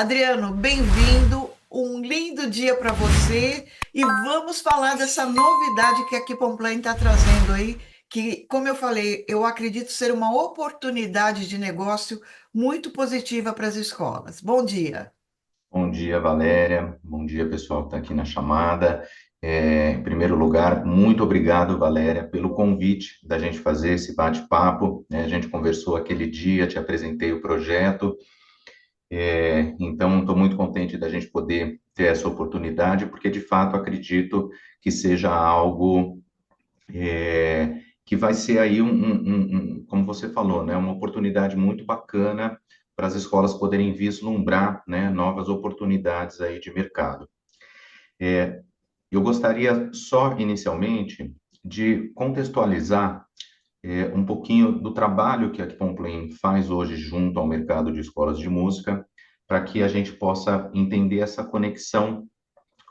Adriano, bem-vindo. Um lindo dia para você e vamos falar dessa novidade que a Keepon está trazendo aí, que, como eu falei, eu acredito ser uma oportunidade de negócio muito positiva para as escolas. Bom dia. Bom dia, Valéria. Bom dia, pessoal que está aqui na chamada. Em primeiro lugar, muito obrigado, Valéria, pelo convite da gente fazer esse bate-papo, né? A gente conversou aquele dia, te apresentei o projeto, então estou muito contente da gente poder ter essa oportunidade, porque de fato acredito que seja algo que vai ser aí como você falou, né, uma oportunidade muito bacana para as escolas poderem vislumbrar, né, novas oportunidades aí de mercado. Eu gostaria só inicialmente de contextualizar um pouquinho do trabalho que a Kipon faz hoje junto ao mercado de escolas de música, para que a gente possa entender essa conexão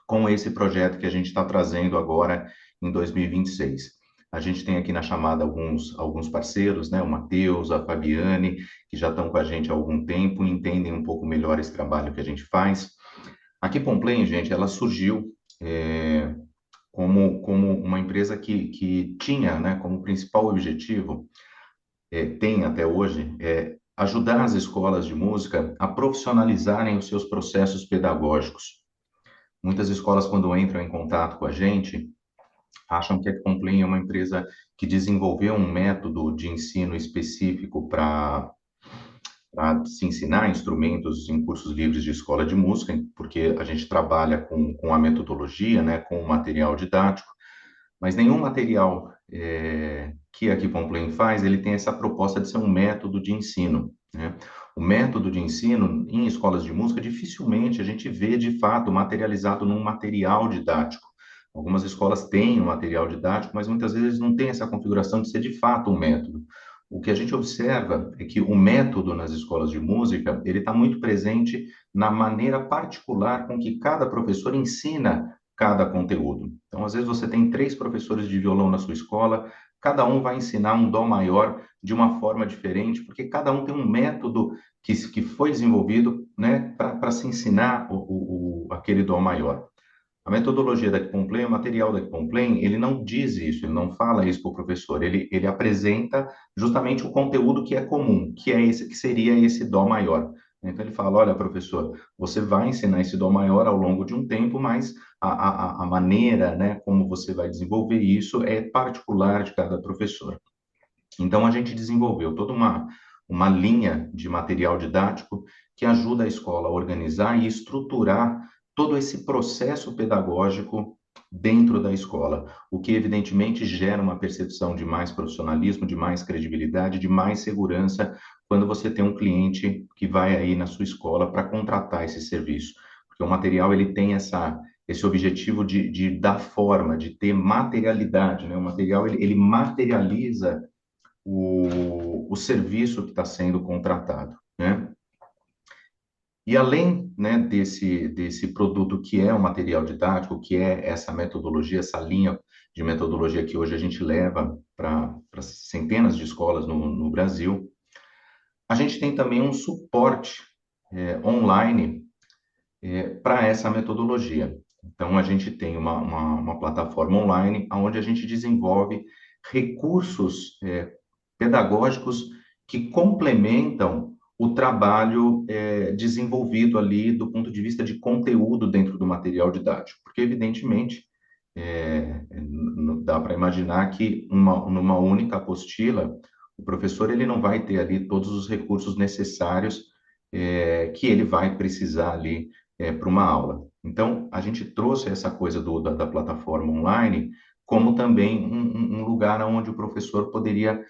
com esse projeto que a gente está trazendo agora em 2026. A gente tem aqui na chamada alguns parceiros, né? O Matheus, a Fabiane, que já estão com a gente há algum tempo, entendem um pouco melhor esse trabalho que a gente faz. A Keepon gente, ela surgiu como uma empresa que tinha, né, como principal objetivo, tem até hoje, ajudar as escolas de música a profissionalizarem os seus processos pedagógicos. Muitas escolas, quando entram em contato com a gente, acham que a Complin é uma empresa que desenvolveu um método de ensino específico para se ensinar instrumentos em cursos livres de escola de música, porque a gente trabalha com a metodologia, né, com o material didático, mas nenhum material que a Kipon faz, ele tem essa proposta de ser um método de ensino, né? O método de ensino em escolas de música, dificilmente a gente vê de fato materializado num material didático. Algumas escolas têm um material didático, mas muitas vezes não tem essa configuração de ser de fato um método. O que a gente observa é que o método nas escolas de música, ele está muito presente na maneira particular com que cada professor ensina cada conteúdo. Então, às vezes você tem 3 professores de violão na sua escola, cada um vai ensinar um dó maior de uma forma diferente, porque cada um tem um método que foi desenvolvido, né, para se ensinar aquele dó maior. A metodologia da Kipon o material da Kipon ele não diz isso, ele não fala isso para o professor, ele apresenta justamente o conteúdo que é comum, que é esse, que seria esse dó maior. Então ele fala, olha, professor, você vai ensinar esse dó maior ao longo de um tempo, mas a maneira, né, como você vai desenvolver isso é particular de cada professor. Então a gente desenvolveu toda uma linha de material didático que ajuda a escola a organizar e estruturar todo esse processo pedagógico dentro da escola, o que evidentemente gera uma percepção de mais profissionalismo, de mais credibilidade, de mais segurança quando você tem um cliente que vai aí na sua escola para contratar esse serviço, porque o material ele tem esse objetivo de dar forma, de ter materialidade, né? O material ele materializa o serviço que está sendo contratado, né? E além, né, desse produto que é o material didático, que é essa metodologia, essa linha de metodologia que hoje a gente leva para centenas de escolas no Brasil, a gente tem também um suporte online para essa metodologia. Então, a gente tem uma plataforma online onde a gente desenvolve recursos pedagógicos que complementam o trabalho desenvolvido ali do ponto de vista de conteúdo dentro do material didático, porque evidentemente dá para imaginar que numa única apostila o professor ele não vai ter ali todos os recursos necessários que ele vai precisar ali para uma aula. Então a gente trouxe essa coisa da plataforma online como também um lugar onde o professor poderia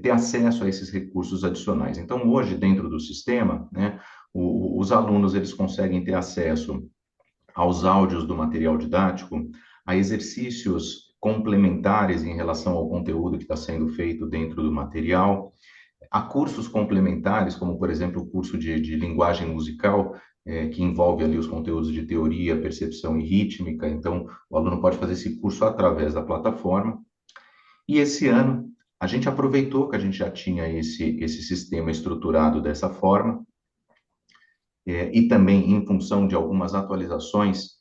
ter acesso a esses recursos adicionais. Então, hoje, dentro do sistema, né, os alunos eles conseguem ter acesso aos áudios do material didático, a exercícios complementares em relação ao conteúdo que está sendo feito dentro do material, a cursos complementares, como, por exemplo, o curso de linguagem musical, que envolve ali os conteúdos de teoria, percepção e rítmica. Então, o aluno pode fazer esse curso através da plataforma. E esse ano, a gente aproveitou que a gente já tinha esse sistema estruturado dessa forma e também em função de algumas atualizações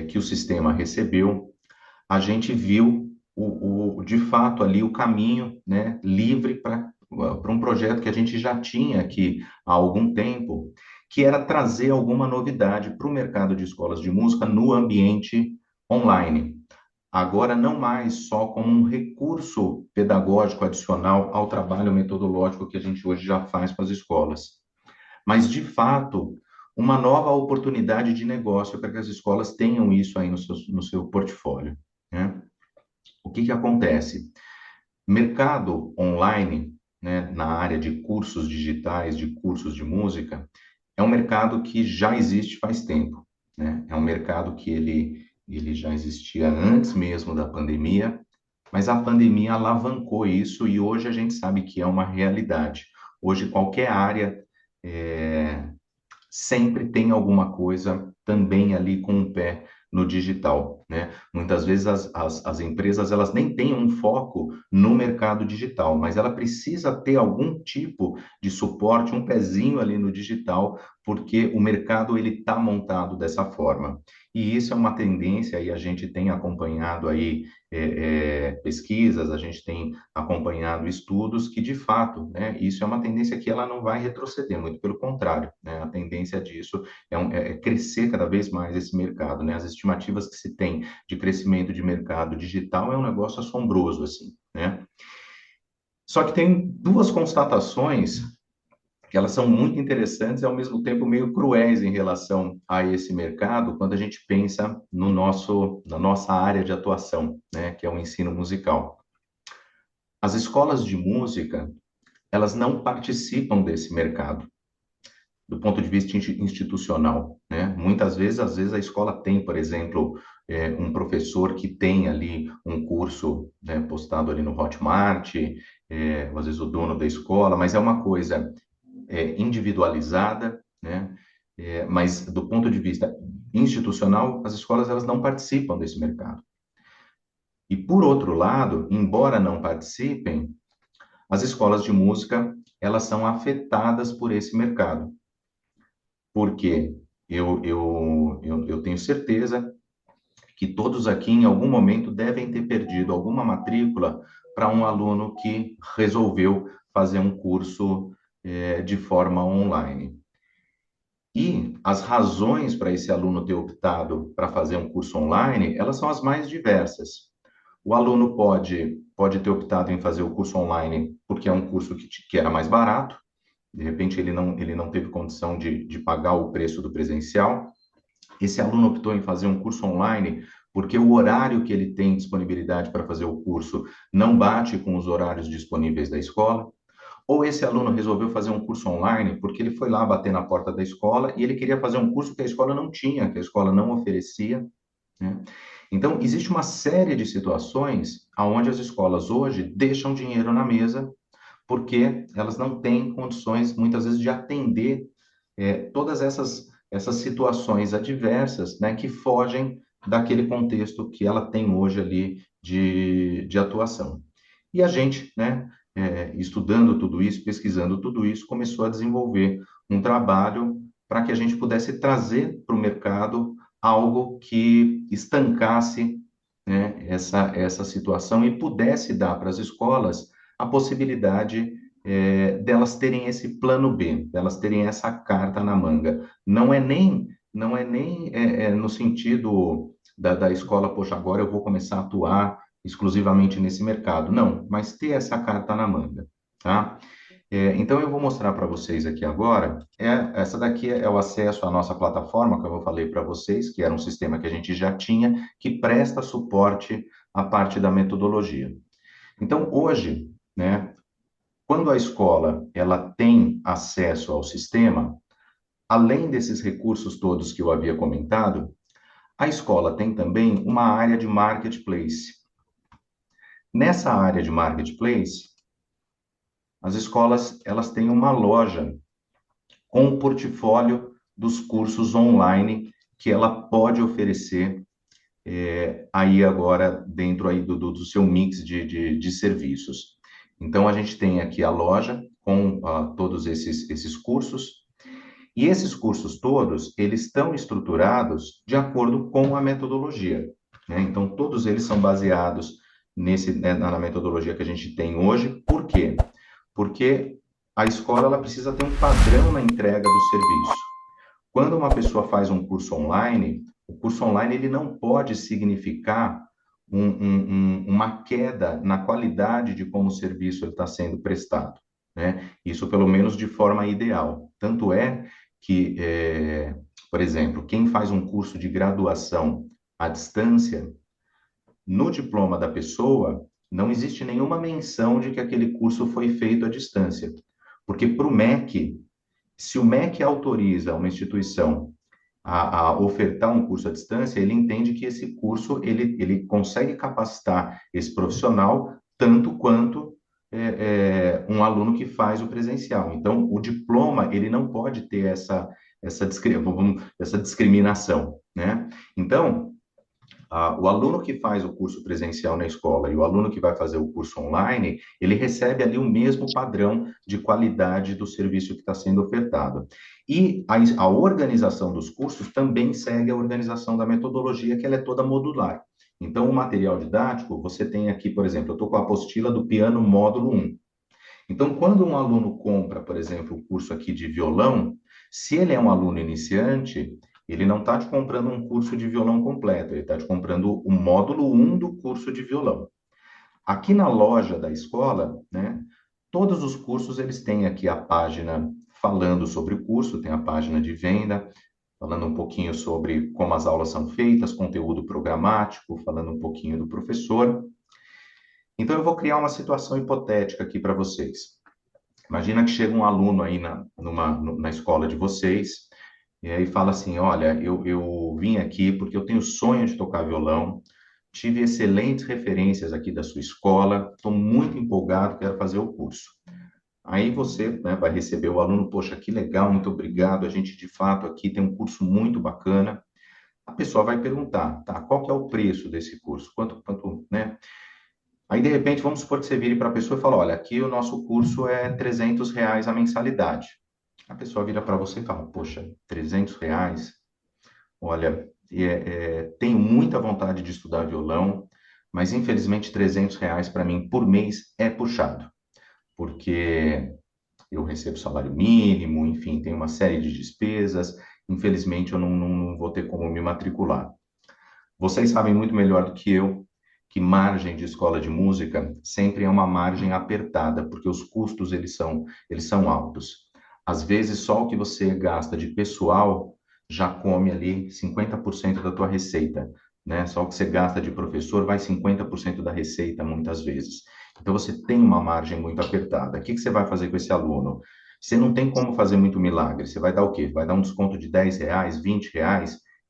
que o sistema recebeu, a gente viu de fato ali o caminho, né, livre para um projeto que a gente já tinha aqui há algum tempo, que era trazer alguma novidade para o mercado de escolas de música no ambiente online. Agora, não mais só como um recurso pedagógico adicional ao trabalho metodológico que a gente hoje já faz com as escolas, mas, de fato, uma nova oportunidade de negócio para que as escolas tenham isso aí no seu portfólio, né? O que que acontece? Mercado online, né, na área de cursos digitais, de cursos de música, é um mercado que já existe faz tempo, né? É um mercado que ele já existia antes mesmo da pandemia, mas a pandemia alavancou isso e hoje a gente sabe que é uma realidade. Hoje, qualquer área é, sempre tem alguma coisa também ali com o pé no digital, né? Muitas vezes as empresas, elas nem têm um foco no mercado digital, mas ela precisa ter algum tipo de suporte, um pezinho ali no digital, porque o mercado, ele está montado dessa forma. E isso é uma tendência, e a gente tem acompanhado aí pesquisas, a gente tem acompanhado estudos que, de fato, né, isso é uma tendência que ela não vai retroceder, muito pelo contrário, né, a tendência disso é crescer cada vez mais esse mercado, né, as estimativas que se tem de crescimento de mercado digital é um negócio assombroso, assim, né. Só que tem duas constatações que elas são muito interessantes e, ao mesmo tempo, meio cruéis em relação a esse mercado, quando a gente pensa na nossa área de atuação, né, que é o ensino musical. As escolas de música, elas não participam desse mercado, do ponto de vista institucional, né? Muitas vezes, às vezes a escola tem, por exemplo, um professor que tem ali um curso, né, postado ali no Hotmart, às vezes o dono da escola, mas é uma coisa individualizada, né? Mas do ponto de vista institucional, as escolas, elas não participam desse mercado. E por outro lado, embora não participem, as escolas de música, elas são afetadas por esse mercado. Porque eu tenho certeza que todos aqui, em algum momento, devem ter perdido alguma matrícula para um aluno que resolveu fazer um curso de forma online. E as razões para esse aluno ter optado para fazer um curso online, elas são as mais diversas. O aluno pode ter optado em fazer o curso online porque é um curso que era mais barato, de repente ele não teve condição de pagar o preço do presencial. Esse aluno optou em fazer um curso online porque o horário que ele tem disponibilidade para fazer o curso não bate com os horários disponíveis da escola. Ou esse aluno resolveu fazer um curso online porque ele foi lá bater na porta da escola e ele queria fazer um curso que a escola não tinha, que a escola não oferecia, né? Então, existe uma série de situações onde as escolas hoje deixam dinheiro na mesa porque elas não têm condições, muitas vezes, de atender todas essas situações adversas, né, que fogem daquele contexto que ela tem hoje ali de atuação. E a gente, né, estudando tudo isso, pesquisando tudo isso, começou a desenvolver um trabalho para que a gente pudesse trazer para o mercado algo que estancasse, né, essa situação e pudesse dar para as escolas a possibilidade delas terem esse plano B, delas terem essa carta na manga. Não é nem no sentido da escola, poxa, agora eu vou começar a atuar exclusivamente nesse mercado. Não, mas ter essa carta na manga, tá? Então, eu vou mostrar para vocês aqui agora. Essa daqui é o acesso à nossa plataforma, que eu falei para vocês, que era um sistema que a gente já tinha, que presta suporte à parte da metodologia. Então, hoje, né, quando a escola ela tem acesso ao sistema, além desses recursos todos que eu havia comentado, a escola tem também uma área de marketplace. Nessa área de marketplace, as escolas elas têm uma loja com o portfólio dos cursos online que ela pode oferecer aí agora dentro aí do seu mix de serviços. Então, a gente tem aqui a loja com todos esses cursos E esses cursos todos, eles estão estruturados de acordo com a metodologia, né? Então, todos eles são baseados na metodologia que a gente tem hoje. Por quê? Porque a escola ela precisa ter um padrão na entrega do serviço. Quando uma pessoa faz um curso online, o curso online ele não pode significar uma queda na qualidade de como o serviço está sendo prestado, né? Isso pelo menos de forma ideal. Tanto é que, por exemplo, quem faz um curso de graduação à distância, no diploma da pessoa, não existe nenhuma menção de que aquele curso foi feito à distância. Porque para o MEC, se o MEC autoriza uma instituição a ofertar um curso à distância, ele entende que esse curso ele consegue capacitar esse profissional tanto quanto um aluno que faz o presencial. Então, o diploma ele não pode ter essa discriminação, né? Então, o aluno que faz o curso presencial na escola e o aluno que vai fazer o curso online, ele recebe ali o mesmo padrão de qualidade do serviço que está sendo ofertado. E a organização dos cursos também segue a organização da metodologia, que ela é toda modular. Então, o material didático, você tem aqui, por exemplo, eu estou com a apostila do piano módulo 1. Então, quando um aluno compra, por exemplo, o curso aqui de violão, se ele é um aluno iniciante, ele não está te comprando um curso de violão completo, ele está te comprando o módulo 1 do curso de violão. Aqui na loja da escola, né, todos os cursos eles têm aqui a página falando sobre o curso, tem a página de venda, falando um pouquinho sobre como as aulas são feitas, conteúdo programático, falando um pouquinho do professor. Então, eu vou criar uma situação hipotética aqui para vocês. Imagina que chega um aluno aí na escola de vocês, e aí fala assim, olha, eu vim aqui porque eu tenho sonho de tocar violão, tive excelentes referências aqui da sua escola, estou muito empolgado, quero fazer o curso. Aí você, né, vai receber o aluno, poxa, que legal, muito obrigado, a gente de fato aqui tem um curso muito bacana. A pessoa vai perguntar, tá, qual que é o preço desse curso? Quanto, né? Aí, de repente, vamos supor que você vire para a pessoa e fala, olha, aqui o nosso curso é R$ 300 a mensalidade. A pessoa vira para você e fala, poxa, R$ 300? Olha, tenho muita vontade de estudar violão, mas infelizmente R$ 300 para mim por mês é puxado, porque eu recebo salário mínimo, enfim, tem uma série de despesas, infelizmente eu não vou ter como me matricular. Vocês sabem muito melhor do que eu que margem de escola de música sempre é uma margem apertada, porque os custos eles são altos. Às vezes, só o que você gasta de pessoal já come ali 50% da tua receita, né? Só o que você gasta de professor vai 50% da receita, muitas vezes. Então, você tem uma margem muito apertada. O que você vai fazer com esse aluno? Você não tem como fazer muito milagre. Você vai dar o quê? Vai dar um desconto de R$ 10, R$ 20?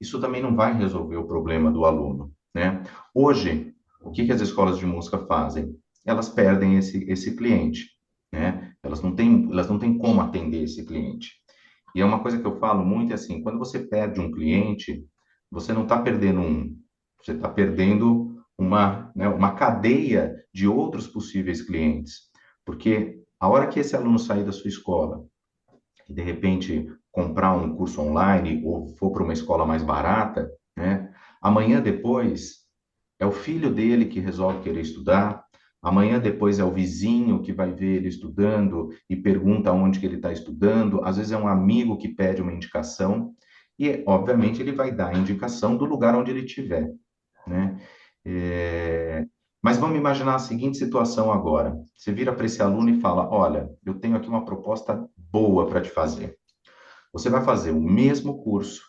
Isso também não vai resolver o problema do aluno, né? Hoje, o que as escolas de música fazem? Elas perdem esse cliente, né? Elas não têm como atender esse cliente. E é uma coisa que eu falo muito, é assim, quando você perde um cliente, você não está perdendo um, você está perdendo né, uma cadeia de outros possíveis clientes. Porque a hora que esse aluno sair da sua escola e, de repente, comprar um curso online ou for para uma escola mais barata, né? Amanhã depois é o filho dele que resolve querer estudar. Amanhã depois é o vizinho que vai ver ele estudando e pergunta onde que ele está estudando. Às vezes é um amigo que pede uma indicação e, obviamente, ele vai dar a indicação do lugar onde ele estiver, né? É, Mas vamos imaginar a seguinte situação agora. Você vira para esse aluno e fala, olha, eu tenho aqui uma proposta boa para te fazer. Você vai fazer o mesmo curso,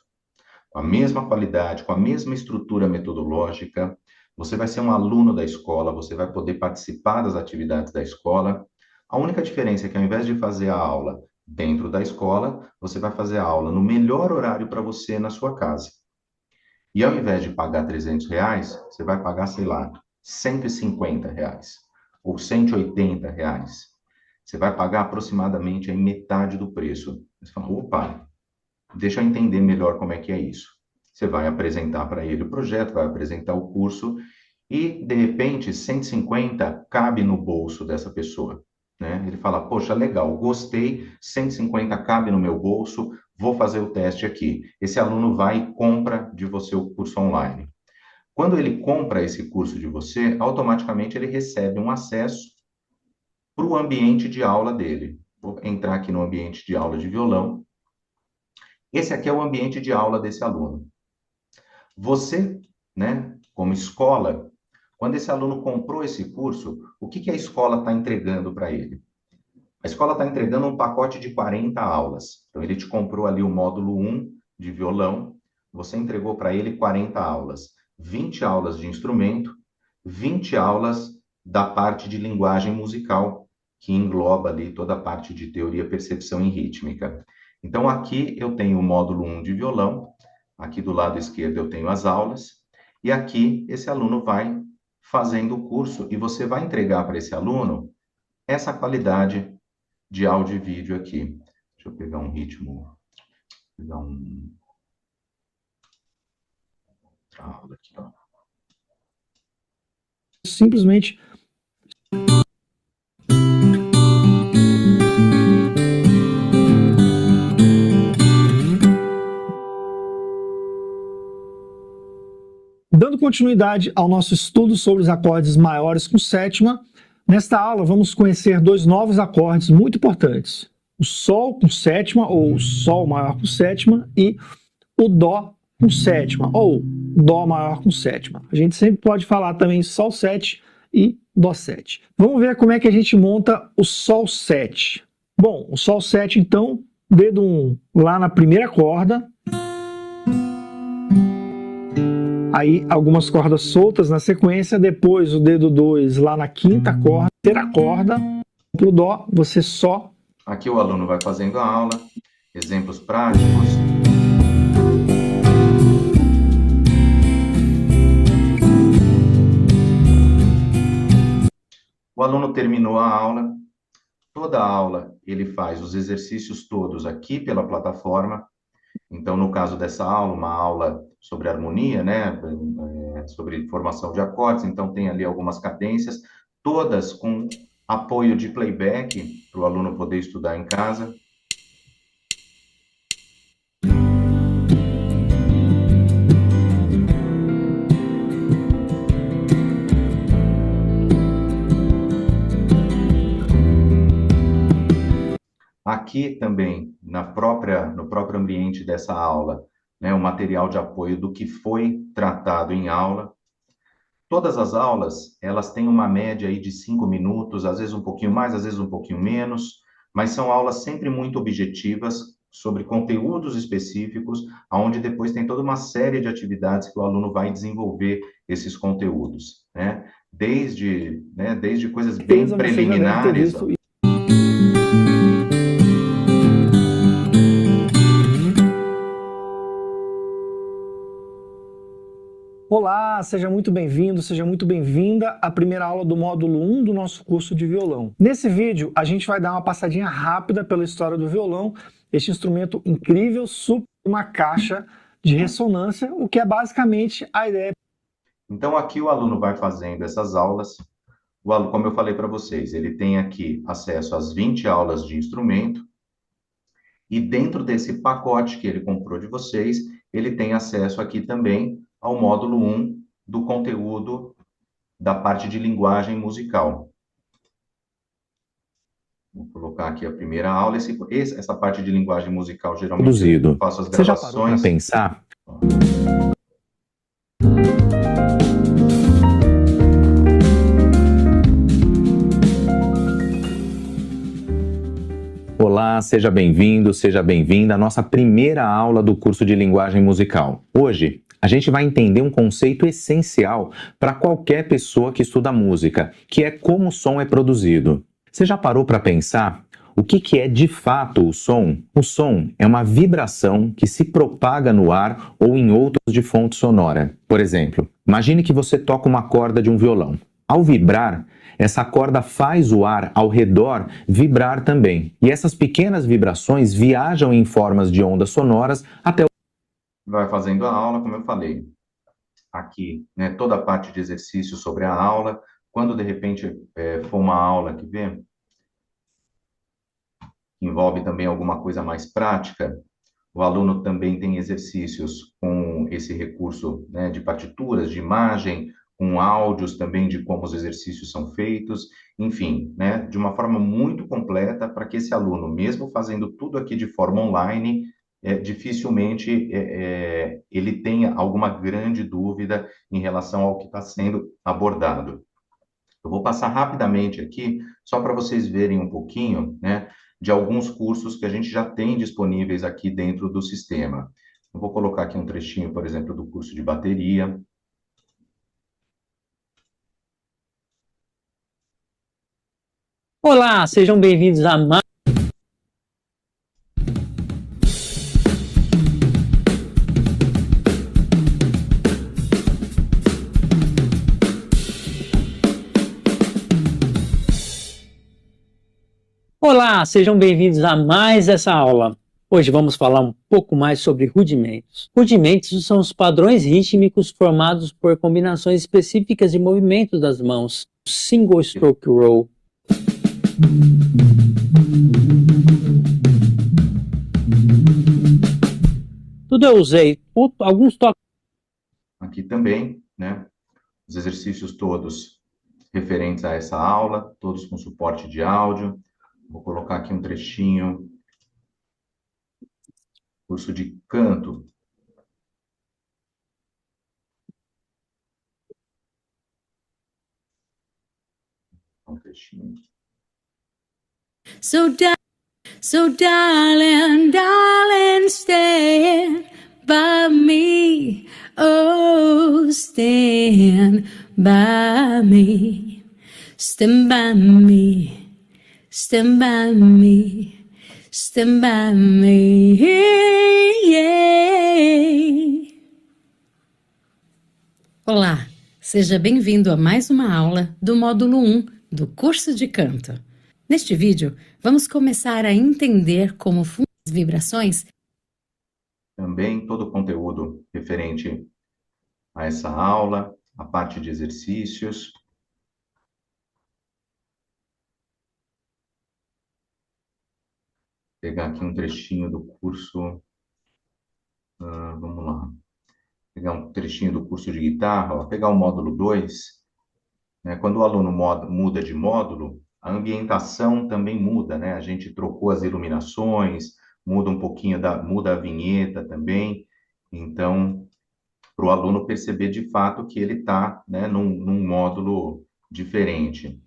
com a mesma qualidade, com a mesma estrutura metodológica. Você vai ser um aluno da escola, você vai poder participar das atividades da escola. A única diferença é que ao invés de fazer a aula dentro da escola, você vai fazer a aula no melhor horário para você na sua casa. E ao invés de pagar R$ 300, você vai pagar, sei lá, R$ 150 ou R$ 180. Você vai pagar aproximadamente a metade do preço. Você fala, opa, deixa eu entender melhor como é que é isso. Você vai apresentar para ele o projeto, vai apresentar o curso e, de repente, 150 cabe no bolso dessa pessoa, né? Ele fala, poxa, legal, gostei, 150 cabe no meu bolso, vou fazer o teste aqui. Esse aluno vai e compra de você o curso online. Quando ele compra esse curso de você, automaticamente ele recebe um acesso para o ambiente de aula dele. Vou entrar aqui no ambiente de aula de violão. Esse aqui é o ambiente de aula desse aluno. Você, né, como escola, quando esse aluno comprou esse curso, o que a escola está entregando para ele? A escola está entregando um pacote de 40 aulas. Então, ele te comprou ali o módulo 1 de violão, você entregou para ele 40 aulas. 20 aulas de instrumento, 20 aulas da parte de linguagem musical, que engloba ali toda a parte de teoria, percepção e rítmica. Então, aqui eu tenho o módulo 1 de violão, aqui do lado esquerdo eu tenho as aulas, e aqui esse aluno vai fazendo o curso, e você vai entregar para esse aluno essa qualidade de áudio e vídeo aqui. Deixa eu pegar um ritmo, pegar outra aula aqui, ó. Simplesmente dando continuidade ao nosso estudo sobre os acordes maiores com sétima, nesta aula vamos conhecer dois novos acordes muito importantes: o Sol com sétima, ou Sol maior com sétima, e o Dó com sétima, ou Dó maior com sétima. A gente sempre pode falar também Sol 7 e Dó 7. Vamos ver como é que a gente monta o Sol 7. Bom, o Sol 7, então, dedo 1 lá na primeira corda, aí algumas cordas soltas na sequência, depois o dedo 2 lá na quinta corda, terceira corda, para o Dó você só... Aqui o aluno vai fazendo a aula, exemplos práticos. O aluno terminou a aula, toda a aula ele faz os exercícios todos aqui pela plataforma. Então, no caso dessa aula, uma aula sobre harmonia, né, sobre formação de acordes, então tem ali algumas cadências, todas com apoio de playback, para o aluno poder estudar em casa. Aqui também, no próprio ambiente dessa aula, né, o material de apoio do que foi tratado em aula. Todas as aulas, elas têm uma média aí de 5 minutos, às vezes um pouquinho mais, às vezes um pouquinho menos, mas são aulas sempre muito objetivas, sobre conteúdos específicos, onde depois tem toda uma série de atividades que o aluno vai desenvolver esses conteúdos, né? Desde coisas bem preliminares. Olá, seja muito bem-vindo, seja muito bem-vinda à primeira aula do módulo 1 do nosso curso de violão. Nesse vídeo, a gente vai dar uma passadinha rápida pela história do violão, este instrumento incrível, super uma caixa de ressonância, o que é basicamente a ideia. Então, aqui o aluno vai fazendo essas aulas. O aluno, como eu falei para vocês, ele tem aqui acesso às 20 aulas de instrumento, e dentro desse pacote que ele comprou de vocês, ele tem acesso aqui também ao módulo 1 do conteúdo da parte de linguagem musical. Vou colocar aqui a primeira aula. Essa parte de linguagem musical, geralmente, Produzido. eu faço as Você já gravações. parou para pensar? Olá, seja bem-vindo, seja bem-vinda à nossa primeira aula do curso de linguagem musical. Hoje, a gente vai entender um conceito essencial para qualquer pessoa que estuda música, que é como o som é produzido. Você já parou para pensar o que é de fato o som? O som é uma vibração que se propaga no ar ou em outros de fonte sonora. Por exemplo, imagine que você toca uma corda de um violão. Ao vibrar, essa corda faz o ar ao redor vibrar também. E essas pequenas vibrações viajam em formas de ondas sonoras até o... Vai fazendo a aula, como eu falei. Aqui, né, toda a parte de exercício sobre a aula. Quando, de repente, for uma aula que envolve também alguma coisa mais prática, O aluno também tem exercícios com esse recurso, né, de partituras, de imagem, com áudios também de como os exercícios são feitos, enfim, né, de uma forma muito completa para que esse aluno, mesmo fazendo tudo aqui de forma online, dificilmente ele tenha alguma grande dúvida em relação ao que está sendo abordado. Eu vou passar rapidamente aqui, só para vocês verem um pouquinho, né, de alguns cursos que a gente já tem disponíveis aqui dentro do sistema. Eu vou colocar aqui um trechinho, por exemplo, do curso de bateria. Olá, sejam bem-vindos a mais. Olá, sejam bem-vindos a mais essa aula. Hoje vamos falar um pouco mais sobre rudimentos. Rudimentos são os padrões rítmicos formados por combinações específicas de movimentos das mãos. Single stroke roll. Tudo eu usei. Alguns toques. Aqui também, né, os exercícios todos referentes a essa aula, todos com suporte de áudio. Vou colocar aqui um trechinho. Curso de canto. Um trechinho. So darling, darling, stand by me. Oh, stand by me. Stand by me. Stand by me. Stand by me. Yeah. Olá, seja bem-vindo a mais uma aula do módulo 1 do curso de canto. Neste vídeo, vamos começar a entender como funcionam as vibrações. Também todo o conteúdo referente a essa aula, a parte de exercícios. Pegar aqui um trechinho do curso. Vamos lá. Pegar um trechinho do curso de guitarra, ó, pegar o módulo 2. Né? Quando o aluno muda de módulo, a ambientação também muda, né? A gente trocou as iluminações, muda um pouquinho, muda a vinheta também. Então, para o aluno perceber de fato que ele está, né, num módulo diferente.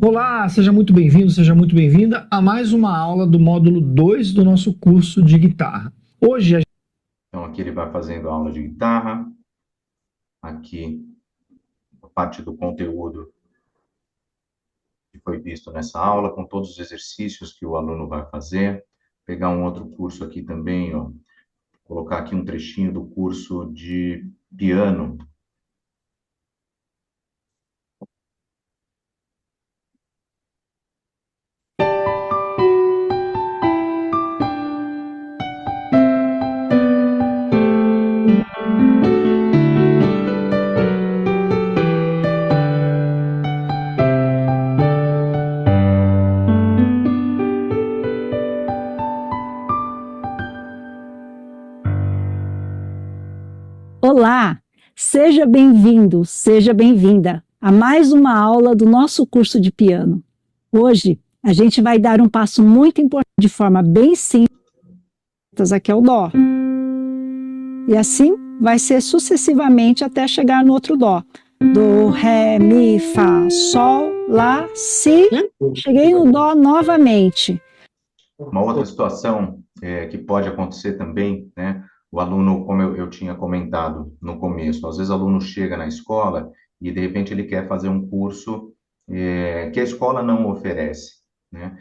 Olá, seja muito bem-vindo, seja muito bem-vinda a mais uma aula do módulo 2 do nosso curso de guitarra. Hoje Então, aqui ele vai fazendo aula de guitarra. Aqui, a parte do conteúdo que foi visto nessa aula, com todos os exercícios que o aluno vai fazer. Pegar um outro curso aqui também, ó. Colocar aqui um trechinho do curso de piano. Olá, seja bem-vindo, seja bem-vinda a mais uma aula do nosso curso de piano. Hoje, a gente vai dar um passo muito importante de forma bem simples, aqui é o Dó. E assim vai ser sucessivamente até chegar no outro Dó. Do, Ré, Mi, Fá, Sol, Lá, Si. Cheguei no Dó novamente. Uma outra situação que pode acontecer também, né? O aluno, como eu tinha comentado no começo, às vezes o aluno chega na escola e, de repente, ele quer fazer um curso que a escola não oferece, né?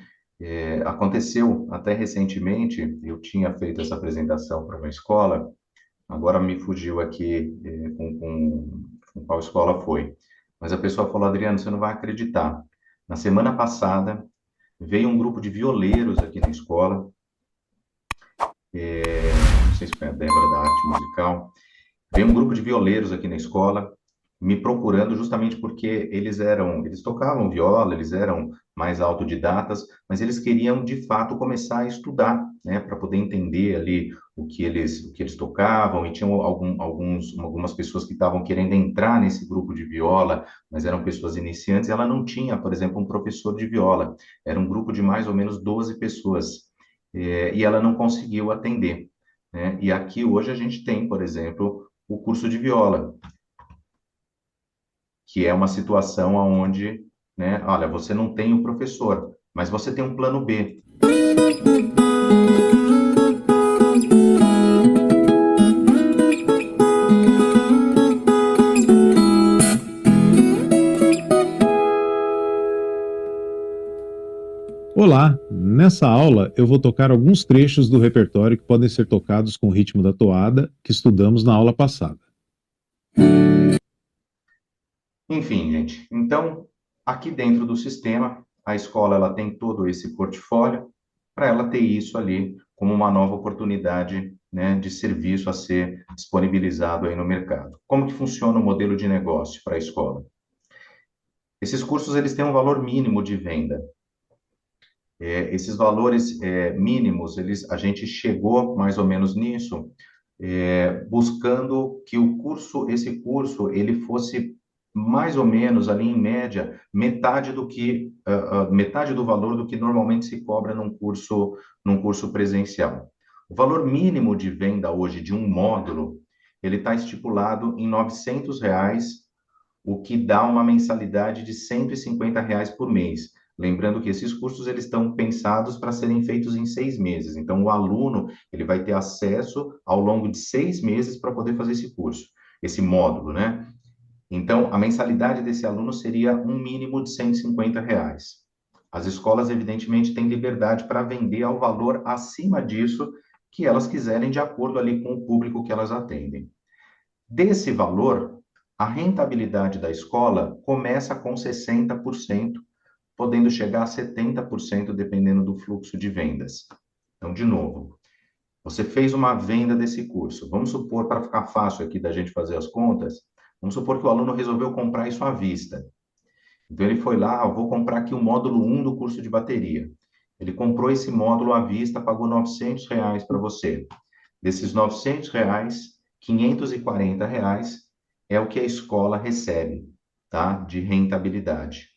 Aconteceu até recentemente, eu tinha feito essa apresentação para uma escola, agora me fugiu aqui com qual escola foi, mas a pessoa falou: Adriano, você não vai acreditar, Na semana passada, veio um grupo de violeiros aqui na escola, não sei se foi a Débora da arte musical, veio um grupo de violeiros aqui na escola, me procurando justamente porque eles tocavam viola, eles eram mais autodidatas, mas eles queriam de fato começar a estudar, né, para poder entender ali o que eles tocavam, e tinham algumas pessoas que estavam querendo entrar nesse grupo de viola, mas eram pessoas iniciantes, e ela não tinha, por exemplo, um professor de viola, era um grupo de mais ou menos 12 pessoas, e ela não conseguiu atender, né? E aqui hoje a gente tem, por exemplo, o curso de viola, que é uma situação onde, né, olha, você não tem o professor, mas você tem um plano B. Olá! Nessa aula eu vou tocar alguns trechos do repertório que podem ser tocados com o ritmo da toada que estudamos na aula passada. Enfim, gente, então, aqui dentro do sistema, a escola ela tem todo esse portfólio para ela ter isso ali como uma nova oportunidade, né, de serviço a ser disponibilizado aí no mercado. Como que funciona o modelo de negócio para a escola? Esses cursos eles têm um valor mínimo de venda. Esses valores mínimos, a gente chegou mais ou menos nisso, buscando que esse curso, ele fosse mais ou menos ali em média metade metade do valor do que normalmente se cobra num curso presencial. O valor mínimo de venda hoje de um módulo, ele está estipulado em R$ 900, o que dá uma mensalidade de R$ 150 por mês. Lembrando que esses cursos eles estão pensados para serem feitos em 6 meses. Então, o aluno ele vai ter acesso ao longo de 6 meses para poder fazer esse curso, esse módulo, né? Então, a mensalidade desse aluno seria um mínimo de R$ 150. As escolas, evidentemente, têm liberdade para vender ao valor acima disso que elas quiserem, de acordo ali com o público que elas atendem. Desse valor, a rentabilidade da escola começa com 60%, podendo chegar a 70%, dependendo do fluxo de vendas. Então, de novo, você fez uma venda desse curso. Vamos supor, para ficar fácil aqui da gente fazer as contas, vamos supor que o aluno resolveu comprar isso à vista. Então, ele foi lá, vou comprar aqui o módulo 1 do curso de bateria. Ele comprou esse módulo à vista, pagou R$ 900 para você. Desses R$ 900, R$ 540 é o que a escola recebe, tá? De rentabilidade.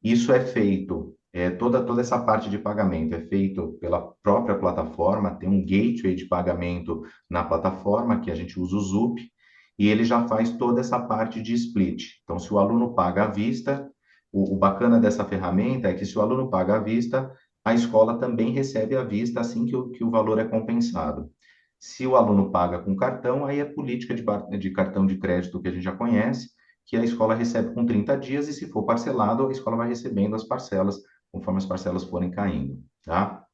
Isso é feito, toda essa parte de pagamento é feito pela própria plataforma, tem um gateway de pagamento na plataforma, que a gente usa o Zup, e ele já faz toda essa parte de split. Então, se o aluno paga à vista, o bacana dessa ferramenta é que se o aluno paga à vista, a escola também recebe à vista assim que o valor é compensado. Se o aluno paga com cartão, aí é política de cartão de crédito que a gente já conhece, que a escola recebe com 30 dias, e se for parcelado, a escola vai recebendo as parcelas, conforme as parcelas forem caindo, tá?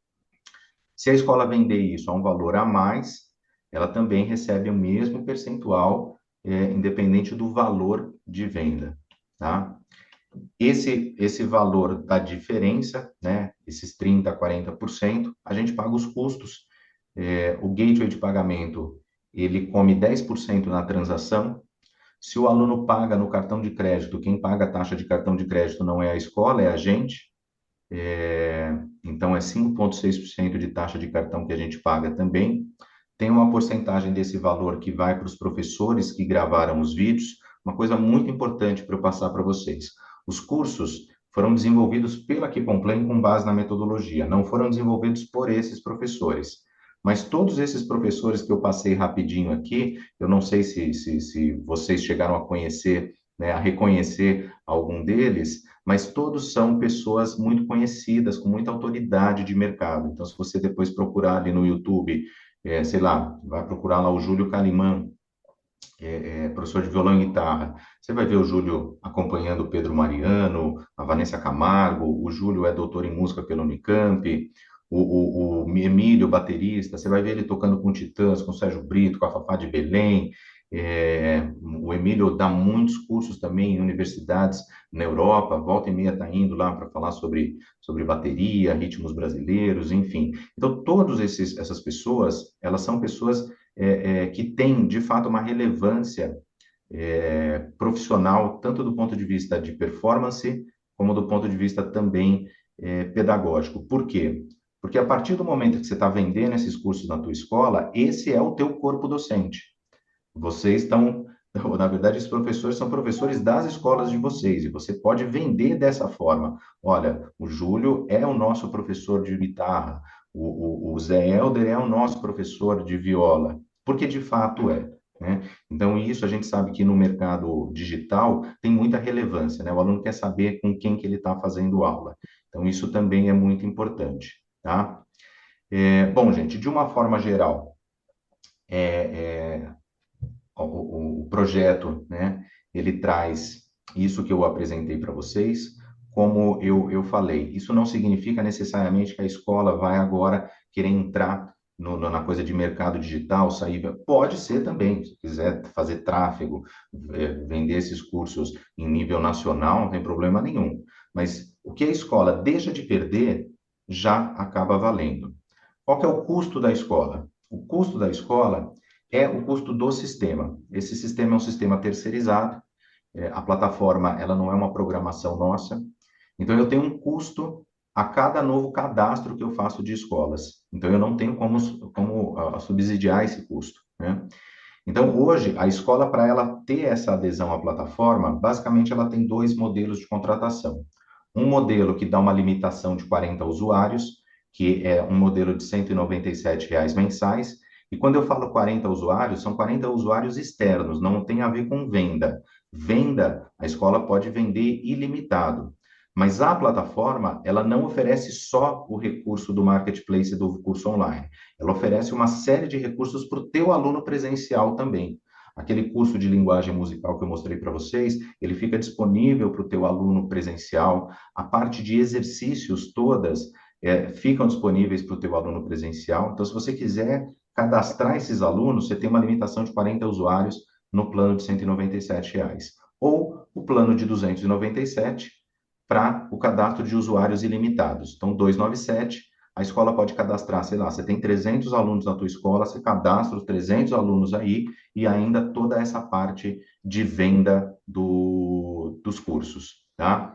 Se a escola vender isso a um valor a mais, ela também recebe o mesmo percentual, independente do valor de venda, tá? Esse valor da diferença, né, esses 30%, 40%, a gente paga os custos. O gateway de pagamento, ele come 10% na transação. Se o aluno paga no cartão de crédito, quem paga a taxa de cartão de crédito não é a escola, é a gente. Então, é 5,6% de taxa de cartão que a gente paga também. Tem uma porcentagem desse valor que vai para os professores que gravaram os vídeos. Uma coisa muito importante para eu passar para vocês. Os cursos foram desenvolvidos pela Kipomplay com base na metodologia, não foram desenvolvidos por esses professores. Mas todos esses professores que eu passei rapidinho aqui, eu não sei se vocês chegaram a conhecer, né, a reconhecer algum deles, mas todos são pessoas muito conhecidas, com muita autoridade de mercado. Então, se você depois procurar ali no YouTube, sei lá, vai procurar lá o Júlio Calimã, professor de violão e guitarra, você vai ver o Júlio acompanhando o Pedro Mariano, a Vanessa Camargo, o Júlio é doutor em música pela Unicamp, o Emílio, baterista, você vai ver ele tocando com Titãs, com o Sérgio Brito, com a Fafá de Belém. O Emílio dá muitos cursos também em universidades na Europa, volta e meia está indo lá para falar sobre bateria, ritmos brasileiros, enfim. Então, essas pessoas, elas são pessoas que têm, de fato, uma relevância profissional, tanto do ponto de vista de performance, como do ponto de vista também pedagógico. Por quê? Porque a partir do momento que você está vendendo esses cursos na tua escola, esse é o teu corpo docente. Vocês estão, na verdade, os professores são professores das escolas de vocês, e você pode vender dessa forma. Olha, o Júlio é o nosso professor de guitarra, o Zé Helder é o nosso professor de viola, porque de fato é. Né? Então, isso a gente sabe que no mercado digital tem muita relevância, né? O aluno quer saber com quem que ele está fazendo aula. Então, isso também é muito importante, tá? Bom, gente, de uma forma geral, o projeto, né, ele traz isso que eu apresentei para vocês, como eu falei. Isso não significa necessariamente que a escola vai agora querer entrar na coisa de mercado digital, sair. Pode ser também, se quiser fazer tráfego, vender esses cursos em nível nacional, não tem problema nenhum. Mas o que a escola deixa de perder já acaba valendo. Qual que é o custo da escola? O custo da escola é o custo do sistema. Esse sistema é um sistema terceirizado, a plataforma ela não é uma programação nossa, então eu tenho um custo a cada novo cadastro que eu faço de escolas. Então eu não tenho como subsidiar esse custo, né? Então hoje a escola, para ela ter essa adesão à plataforma, basicamente ela tem dois modelos de contratação. Um modelo que dá uma limitação de 40 usuários, que é um modelo de R$ 197 mensais. E quando eu falo 40 usuários, são 40 usuários externos, não tem a ver com venda. Venda, a escola pode vender ilimitado. Mas a plataforma, ela não oferece só o recurso do marketplace do curso online. Ela oferece uma série de recursos para o teu aluno presencial também. Aquele curso de linguagem musical que eu mostrei para vocês, ele fica disponível para o teu aluno presencial. A parte de exercícios todas ficam disponíveis para o teu aluno presencial. Então, se você quiser cadastrar esses alunos, você tem uma limitação de 40 usuários no plano de R$ 197. Ou o plano de 297 para o cadastro de usuários ilimitados. Então, 297, a escola pode cadastrar, sei lá, você tem 300 alunos na tua escola, você cadastra os 300 alunos aí e ainda toda essa parte de venda dos cursos, tá?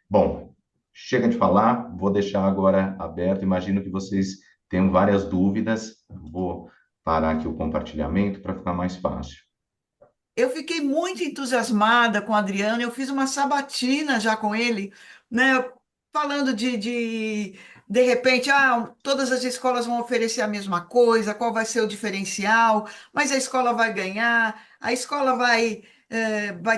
Bom, chega de falar, vou deixar agora aberto. Imagino que vocês tenham várias dúvidas. Vou parar aqui o compartilhamento para ficar mais fácil. Eu fiquei muito entusiasmada com o Adriano, eu fiz uma sabatina já com ele, né? Falando de repente, todas as escolas vão oferecer a mesma coisa, qual vai ser o diferencial, mas a escola vai ganhar, a escola vai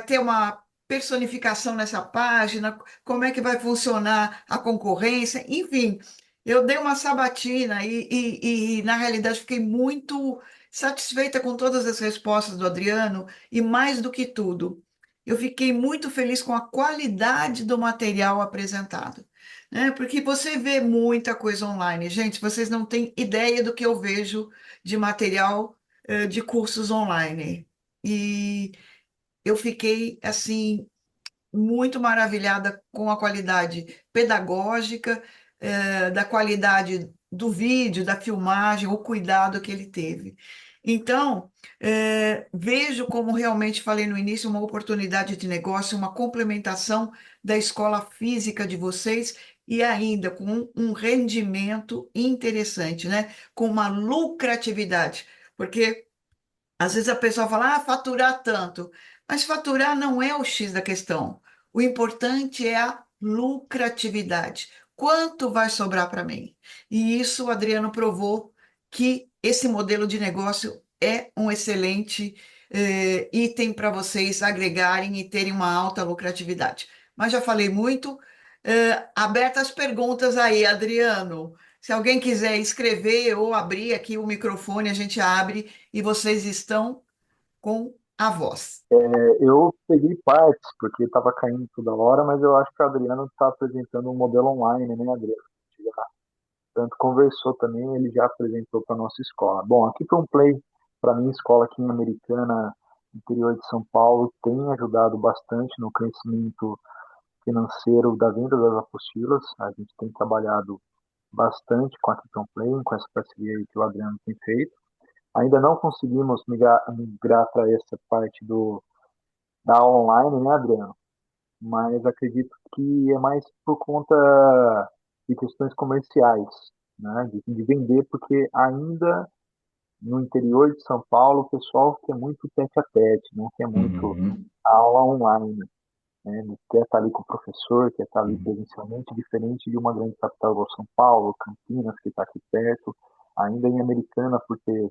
ter uma personificação nessa página, como é que vai funcionar a concorrência, enfim, eu dei uma sabatina e na realidade, fiquei muito satisfeita com todas as respostas do Adriano. E mais do que tudo, eu fiquei muito feliz com a qualidade do material apresentado, né? Porque você vê muita coisa online. Gente, vocês não têm ideia do que eu vejo de material, de cursos online. E eu fiquei, assim, muito maravilhada com a qualidade pedagógica, da qualidade do vídeo, da filmagem, o cuidado que ele teve. Então, vejo como realmente falei no início, uma oportunidade de negócio, uma complementação da escola física de vocês e ainda com um rendimento interessante, né? Com uma lucratividade, porque às vezes a pessoa fala, faturar tanto. Mas faturar não é o X da questão. O importante é a lucratividade. Quanto vai sobrar para mim? E isso o Adriano provou que esse modelo de negócio é um excelente item para vocês agregarem e terem uma alta lucratividade. Mas já falei muito. Abertas perguntas aí, Adriano. Se alguém quiser escrever ou abrir aqui o microfone, a gente abre e vocês estão com a voz. Eu peguei partes, porque estava caindo toda hora, mas eu acho que o Adriano está apresentando um modelo online, né, Adriano? A gente já tanto conversou também, ele já apresentou para nossa escola. Bom, aqui foi um play para minha escola aqui em Americana, interior de São Paulo tem ajudado bastante no crescimento financeiro da venda das apostilas. A gente tem trabalhado bastante com a Keep Play, com essa parceria aí que o Adriano tem feito. Ainda não conseguimos migrar para essa parte da aula online, né, Adriano? Mas acredito que é mais por conta de questões comerciais, né, de vender, porque ainda no interior de São Paulo o pessoal quer muito tete a tete, não quer muito Uhum. a aula online, né? Ele quer estar ali com o professor, quer estar ali Uhum. presencialmente, diferente de uma grande capital igual São Paulo, Campinas, que está aqui perto, ainda em Americana, por ter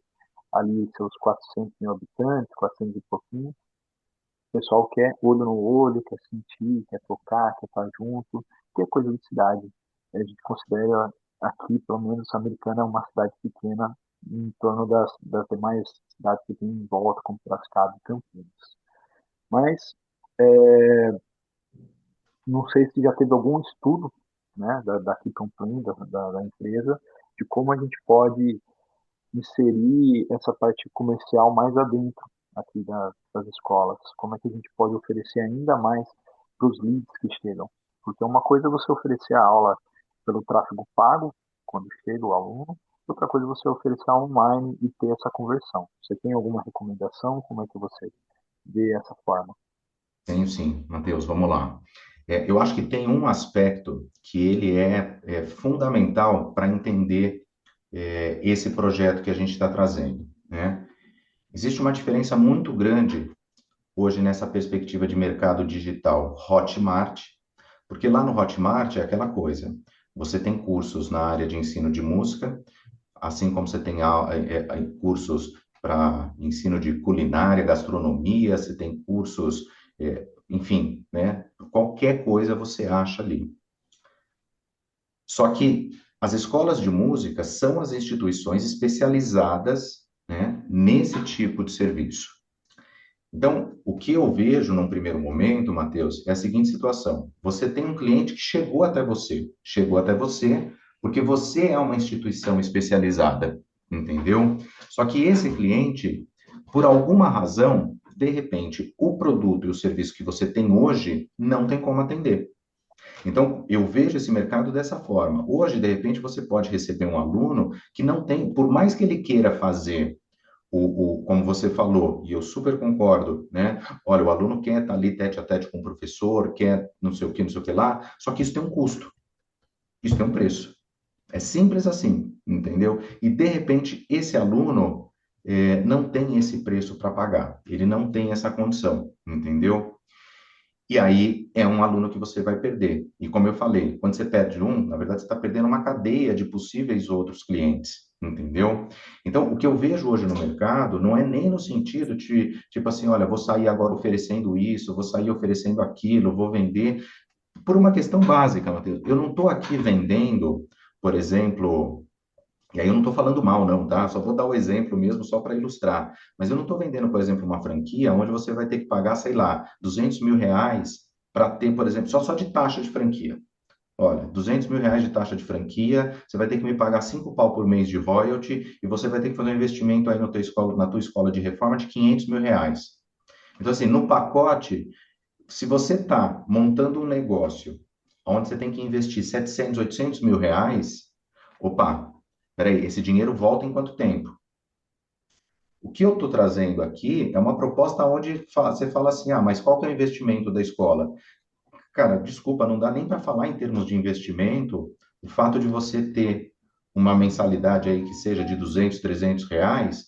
ali seus 400 mil habitantes, 400 e pouquinho. O pessoal quer olho no olho, quer sentir, quer tocar, quer estar junto, que é coisa de cidade. A gente considera aqui, pelo menos, Americana uma cidade pequena em torno das demais cidades que tem em volta, como Piracicaba e Campinas. Mas não sei se já teve algum estudo, né, da Keep Play, da empresa, de como a gente pode inserir essa parte comercial mais adentro aqui das escolas. Como é que a gente pode oferecer ainda mais para os leads que chegam? Porque uma coisa é você oferecer a aula pelo tráfego pago, quando chega o aluno, outra coisa é você oferecer online e ter essa conversão. Você tem alguma recomendação? Como é que você vê essa forma? Tenho sim, Matheus, vamos lá. Eu acho que tem um aspecto que ele é fundamental para entender esse projeto que a gente está trazendo, né? Existe uma diferença muito grande hoje nessa perspectiva de mercado digital Hotmart, porque lá no Hotmart é aquela coisa, você tem cursos na área de ensino de música, assim como você tem cursos para ensino de culinária, gastronomia, você tem cursos, enfim, né? Qualquer coisa você acha ali. Só que as escolas de música são as instituições especializadas, né, nesse tipo de serviço. Então, o que eu vejo num primeiro momento, Matheus, é a seguinte situação. Você tem um cliente que chegou até você porque você é uma instituição especializada, entendeu? Só que esse cliente, por alguma razão, de repente, o produto e o serviço que você tem hoje não tem como atender. Então, eu vejo esse mercado dessa forma. Hoje, de repente, você pode receber um aluno que não tem, por mais que ele queira fazer como você falou, e eu super concordo, né? Olha, o aluno quer estar ali tete a tete com o professor, quer não sei o que lá, só que isso tem um custo, isso tem um preço. É simples assim, entendeu? E, de repente, esse aluno não tem esse preço para pagar, ele não tem essa condição, entendeu? E aí é um aluno que você vai perder. E como eu falei, quando você perde um, na verdade você está perdendo uma cadeia de possíveis outros clientes, entendeu? Então, o que eu vejo hoje no mercado não é nem no sentido de, tipo assim, olha, vou sair agora oferecendo isso, vou sair oferecendo aquilo, vou vender, por uma questão básica, Matheus. Eu não estou aqui vendendo, por exemplo. E aí eu não estou falando mal, não, tá? Só vou dar o exemplo mesmo, só para ilustrar. Mas eu não estou vendendo, por exemplo, uma franquia onde você vai ter que pagar, sei lá, 200 mil reais para ter, por exemplo, só de taxa de franquia. Olha, 200 mil reais de taxa de franquia, você vai ter que me pagar 5 pau por mês de royalty e você vai ter que fazer um investimento aí na tua escola de reforma de 500 mil reais. Então, assim, no pacote, se você está montando um negócio onde você tem que investir 700, 800 mil reais, opa, peraí, esse dinheiro volta em quanto tempo? O que eu estou trazendo aqui é uma proposta onde você fala assim, mas qual que é o investimento da escola? Cara, desculpa, não dá nem para falar em termos de investimento, o fato de você ter uma mensalidade aí que seja de 200, 300 reais,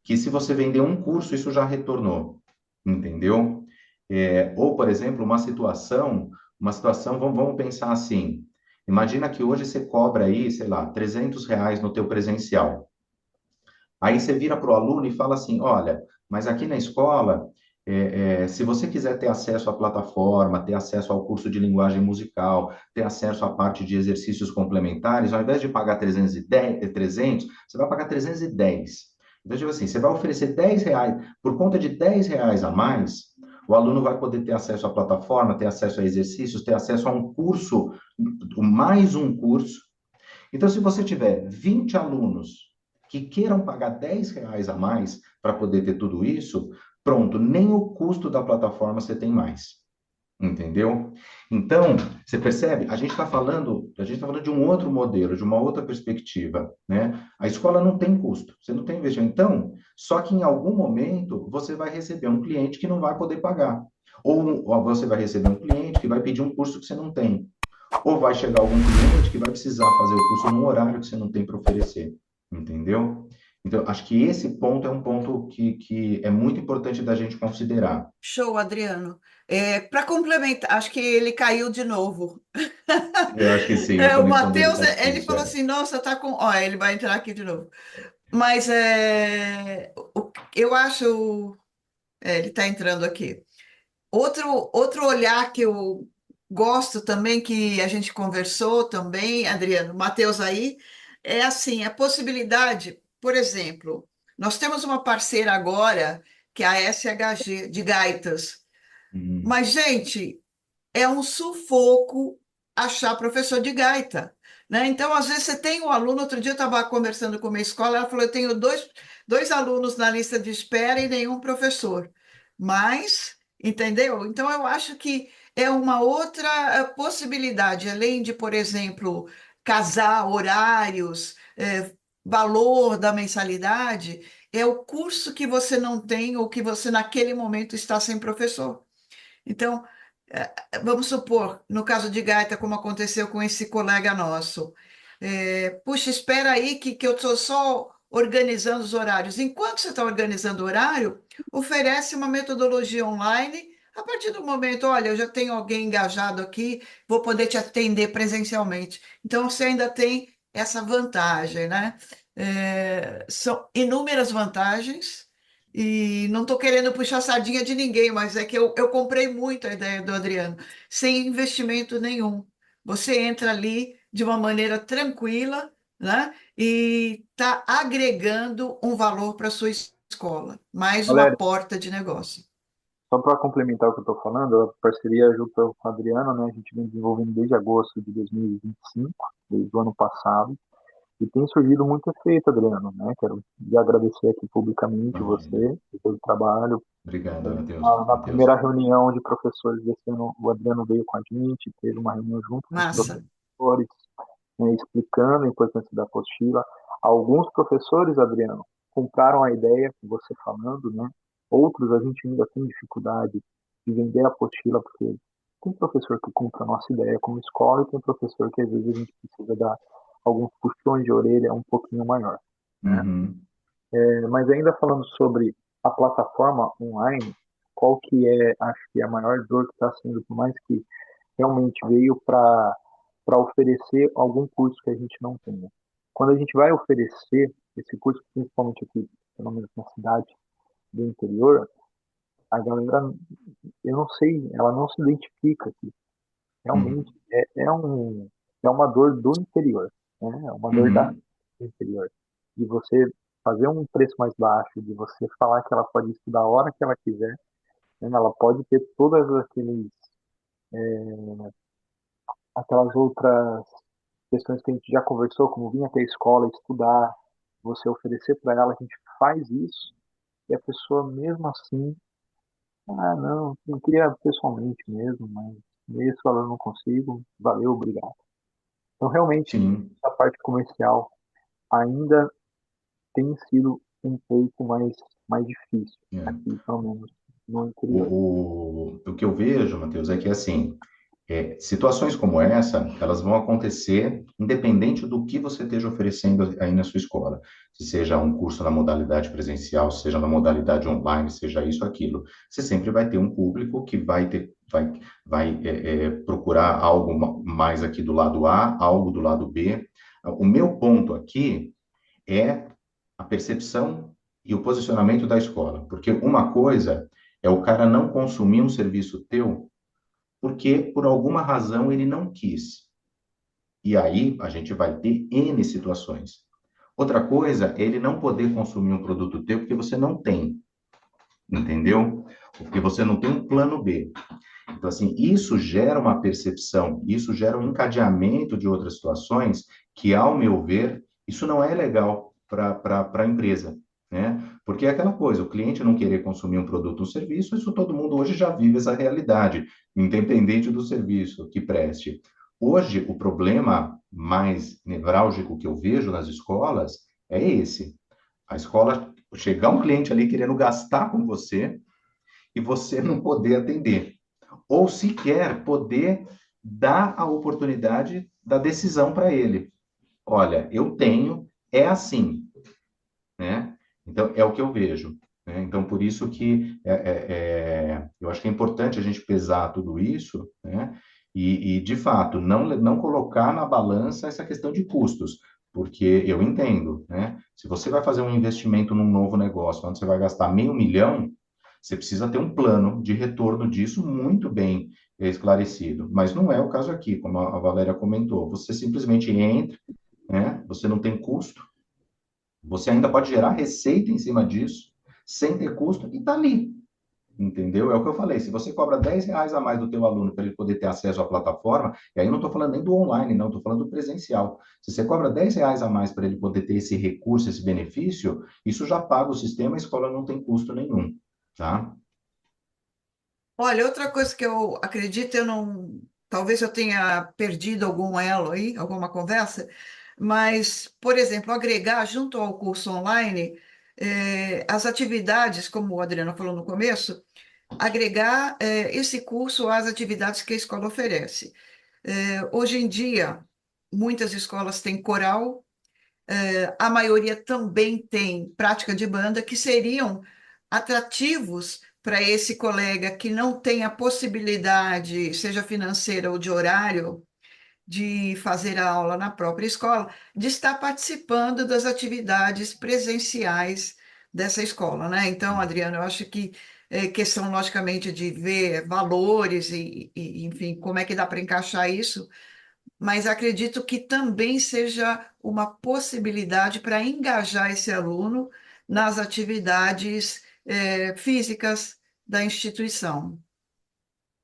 que se você vender um curso, isso já retornou, entendeu? Ou, por exemplo, vamos pensar assim, imagina que hoje você cobra aí, sei lá, 300 reais no teu presencial. Aí você vira para o aluno e fala assim, olha, mas aqui na escola, se você quiser ter acesso à plataforma, ter acesso ao curso de linguagem musical, ter acesso à parte de exercícios complementares, ao invés de pagar 300, você vai pagar 310. Então, tipo assim, você vai oferecer 10 reais, por conta de 10 reais a mais, o aluno vai poder ter acesso à plataforma, ter acesso a exercícios, ter acesso a um curso, mais um curso. Então, se você tiver 20 alunos que queiram pagar 10 reais a mais para poder ter tudo isso, pronto, nem o custo da plataforma você tem mais. Entendeu? Então, você percebe? A gente está falando de um outro modelo, de uma outra perspectiva, né? A escola não tem custo, você não tem investimento. Então, só que em algum momento você vai receber um cliente que não vai poder pagar. Ou você vai receber um cliente que vai pedir um curso que você não tem. Ou vai chegar algum cliente que vai precisar fazer o curso num horário que você não tem para oferecer. Entendeu? Então, acho que esse ponto é um ponto que é muito importante da gente considerar. Show, Adriano. Para complementar, acho que ele caiu de novo. Eu acho que sim, a O conexão dele Matheus, está ele difícil. falou assim, nossa, tá com... Ó, ele vai entrar aqui de novo. Mas eu acho... ele está entrando aqui. Outro olhar que eu gosto também, que a gente conversou também, Adriano, Matheus aí, é assim, a possibilidade, por exemplo, nós temos uma parceira agora, que é a SHG, de gaitas. Uhum. Mas, gente, é um sufoco achar professor de gaita, né? Então, às vezes, você tem um aluno. Outro dia eu estava conversando com uma escola, ela falou: eu tenho dois alunos na lista de espera e nenhum professor. Mas, entendeu? Então, eu acho que é uma outra possibilidade, além de, por exemplo, casar horários, valor da mensalidade, é o curso que você não tem ou que você, naquele momento, está sem professor. Então, vamos supor, no caso de gaita, como aconteceu com esse colega nosso. Puxa, espera aí que eu estou só organizando os horários. Enquanto você está organizando o horário, oferece uma metodologia online. A partir do momento, olha, eu já tenho alguém engajado aqui, vou poder te atender presencialmente. Então, você ainda tem essa vantagem, né? São inúmeras vantagens. E não estou querendo puxar sardinha de ninguém, mas é que eu comprei muito a ideia do Adriano, sem investimento nenhum. Você entra ali de uma maneira tranquila, né? E está agregando um valor para a sua escola, mais uma Valéria, porta de negócio. só para complementar o que eu estou falando, a parceria junto com a Adriana, né, a gente vem desenvolvendo desde agosto de 2025, desde o ano passado, e tem surgido muito efeito, Adriano, né? Quero lhe agradecer aqui publicamente Imagina. você, pelo trabalho. Obrigado, Matheus. Na Matheus. primeira reunião de professores desse ano, o Adriano veio com a gente, teve uma reunião junto com os Massa. professores, né, explicando a importância da apostila. Alguns professores, Adriano, compraram a ideia, com você falando, né? Outros a gente ainda tem dificuldade de vender a apostila, porque tem professor que compra a nossa ideia como escola e tem professor que às vezes a gente precisa dar alguns puxões de orelha um pouquinho maior, né? Uhum. Mas ainda falando sobre a plataforma online, qual que é, acho que é a maior dor que está sendo, por mais que realmente veio para oferecer algum curso que a gente não tenha. Quando a gente vai oferecer esse curso, principalmente aqui, pelo menos na cidade do interior, a galera, eu não sei, ela não se identifica aqui. Realmente Uhum. é uma dor do interior, né? É uma dor Uhum. do interior. De você fazer um preço mais baixo, de você falar que ela pode estudar a hora que ela quiser, né? Ela pode ter todas aquelas outras questões que a gente já conversou, como vir até a escola, estudar, você oferecer para ela, a gente faz isso, e a pessoa mesmo assim, não, eu queria pessoalmente mesmo, mas nesse valor eu não consigo, valeu, obrigado. Então, realmente, Sim. a parte comercial ainda tem sido um pouco mais difícil É. aqui, pelo menos no O, interior. o que eu vejo, Matheus, é que assim, situações como essa, elas vão acontecer independente do que você esteja oferecendo aí na sua escola. Se seja um curso na modalidade presencial, seja na modalidade online, seja isso, aquilo. Você sempre vai ter um público que vai procurar algo mais aqui do lado A, algo do lado B. O meu ponto aqui é a percepção e o posicionamento da escola. Porque uma coisa é o cara não consumir um serviço teu porque, por alguma razão, ele não quis. E aí, a gente vai ter N situações. Outra coisa é ele não poder consumir um produto teu porque você não tem, entendeu? Porque você não tem um plano B. Então, assim, isso gera uma percepção, isso gera um encadeamento de outras situações que, ao meu ver, isso não é legal para a empresa, né? Porque é aquela coisa, o cliente não querer consumir um produto ou um serviço, isso todo mundo hoje já vive essa realidade, independente do serviço que preste. Hoje, o problema mais nevrálgico que eu vejo nas escolas é esse. A escola, chegar um cliente ali querendo gastar com você e você não poder atender. Ou sequer poder dar a oportunidade da decisão para ele. Olha, eu tenho, é assim, né? Então, é o que eu vejo, né? Então, por isso que eu acho que é importante a gente pesar tudo isso, né? De fato, não colocar na balança essa questão de custos, porque eu entendo, né? Se você vai fazer um investimento num novo negócio, onde você vai gastar R$ 500.000, você precisa ter um plano de retorno disso muito bem esclarecido. Mas não é o caso aqui, como a Valéria comentou. Você simplesmente entra, né? Você não tem custo, você ainda pode gerar receita em cima disso, sem ter custo, e está ali. Entendeu? É o que eu falei. Se você cobra R$ 10 a mais do teu aluno para ele poder ter acesso à plataforma, e aí eu não estou falando nem do online, não, estou falando do presencial. Se você cobra R$ 10 a mais para ele poder ter esse recurso, esse benefício, isso já paga o sistema, a escola não tem custo nenhum, tá? Olha, outra coisa que eu acredito, eu não, talvez eu tenha perdido algum elo aí, alguma conversa, mas, por exemplo, agregar junto ao curso online, as atividades, como o Adriano falou no começo, agregar esse curso às atividades que a escola oferece. Hoje em dia, muitas escolas têm coral, a maioria também tem prática de banda, que seriam atrativos para esse colega que não tem a possibilidade, seja financeira ou de horário, de fazer a aula na própria escola, de estar participando das atividades presenciais dessa escola, né? Então, Adriano, eu acho que é questão, logicamente, de ver valores enfim, como é que dá para encaixar isso, mas acredito que também seja uma possibilidade para engajar esse aluno nas atividades físicas da instituição.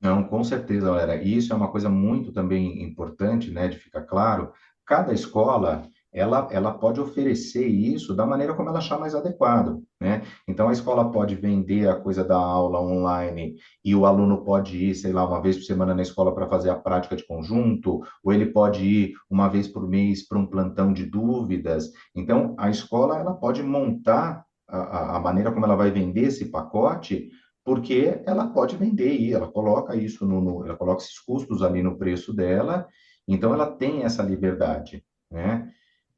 Não, com certeza, galera. E isso é uma coisa muito também importante, né, de ficar claro. Cada escola, ela pode oferecer isso da maneira como ela achar mais adequado, né? Então, a escola pode vender a coisa da aula online e o aluno pode ir, sei lá, uma vez por semana na escola para fazer a prática de conjunto, ou ele pode ir uma vez por mês para um plantão de dúvidas. Então, a escola, ela pode montar a maneira como ela vai vender esse pacote, porque ela pode vender e ela coloca isso ela coloca esses custos ali no preço dela, então ela tem essa liberdade, né?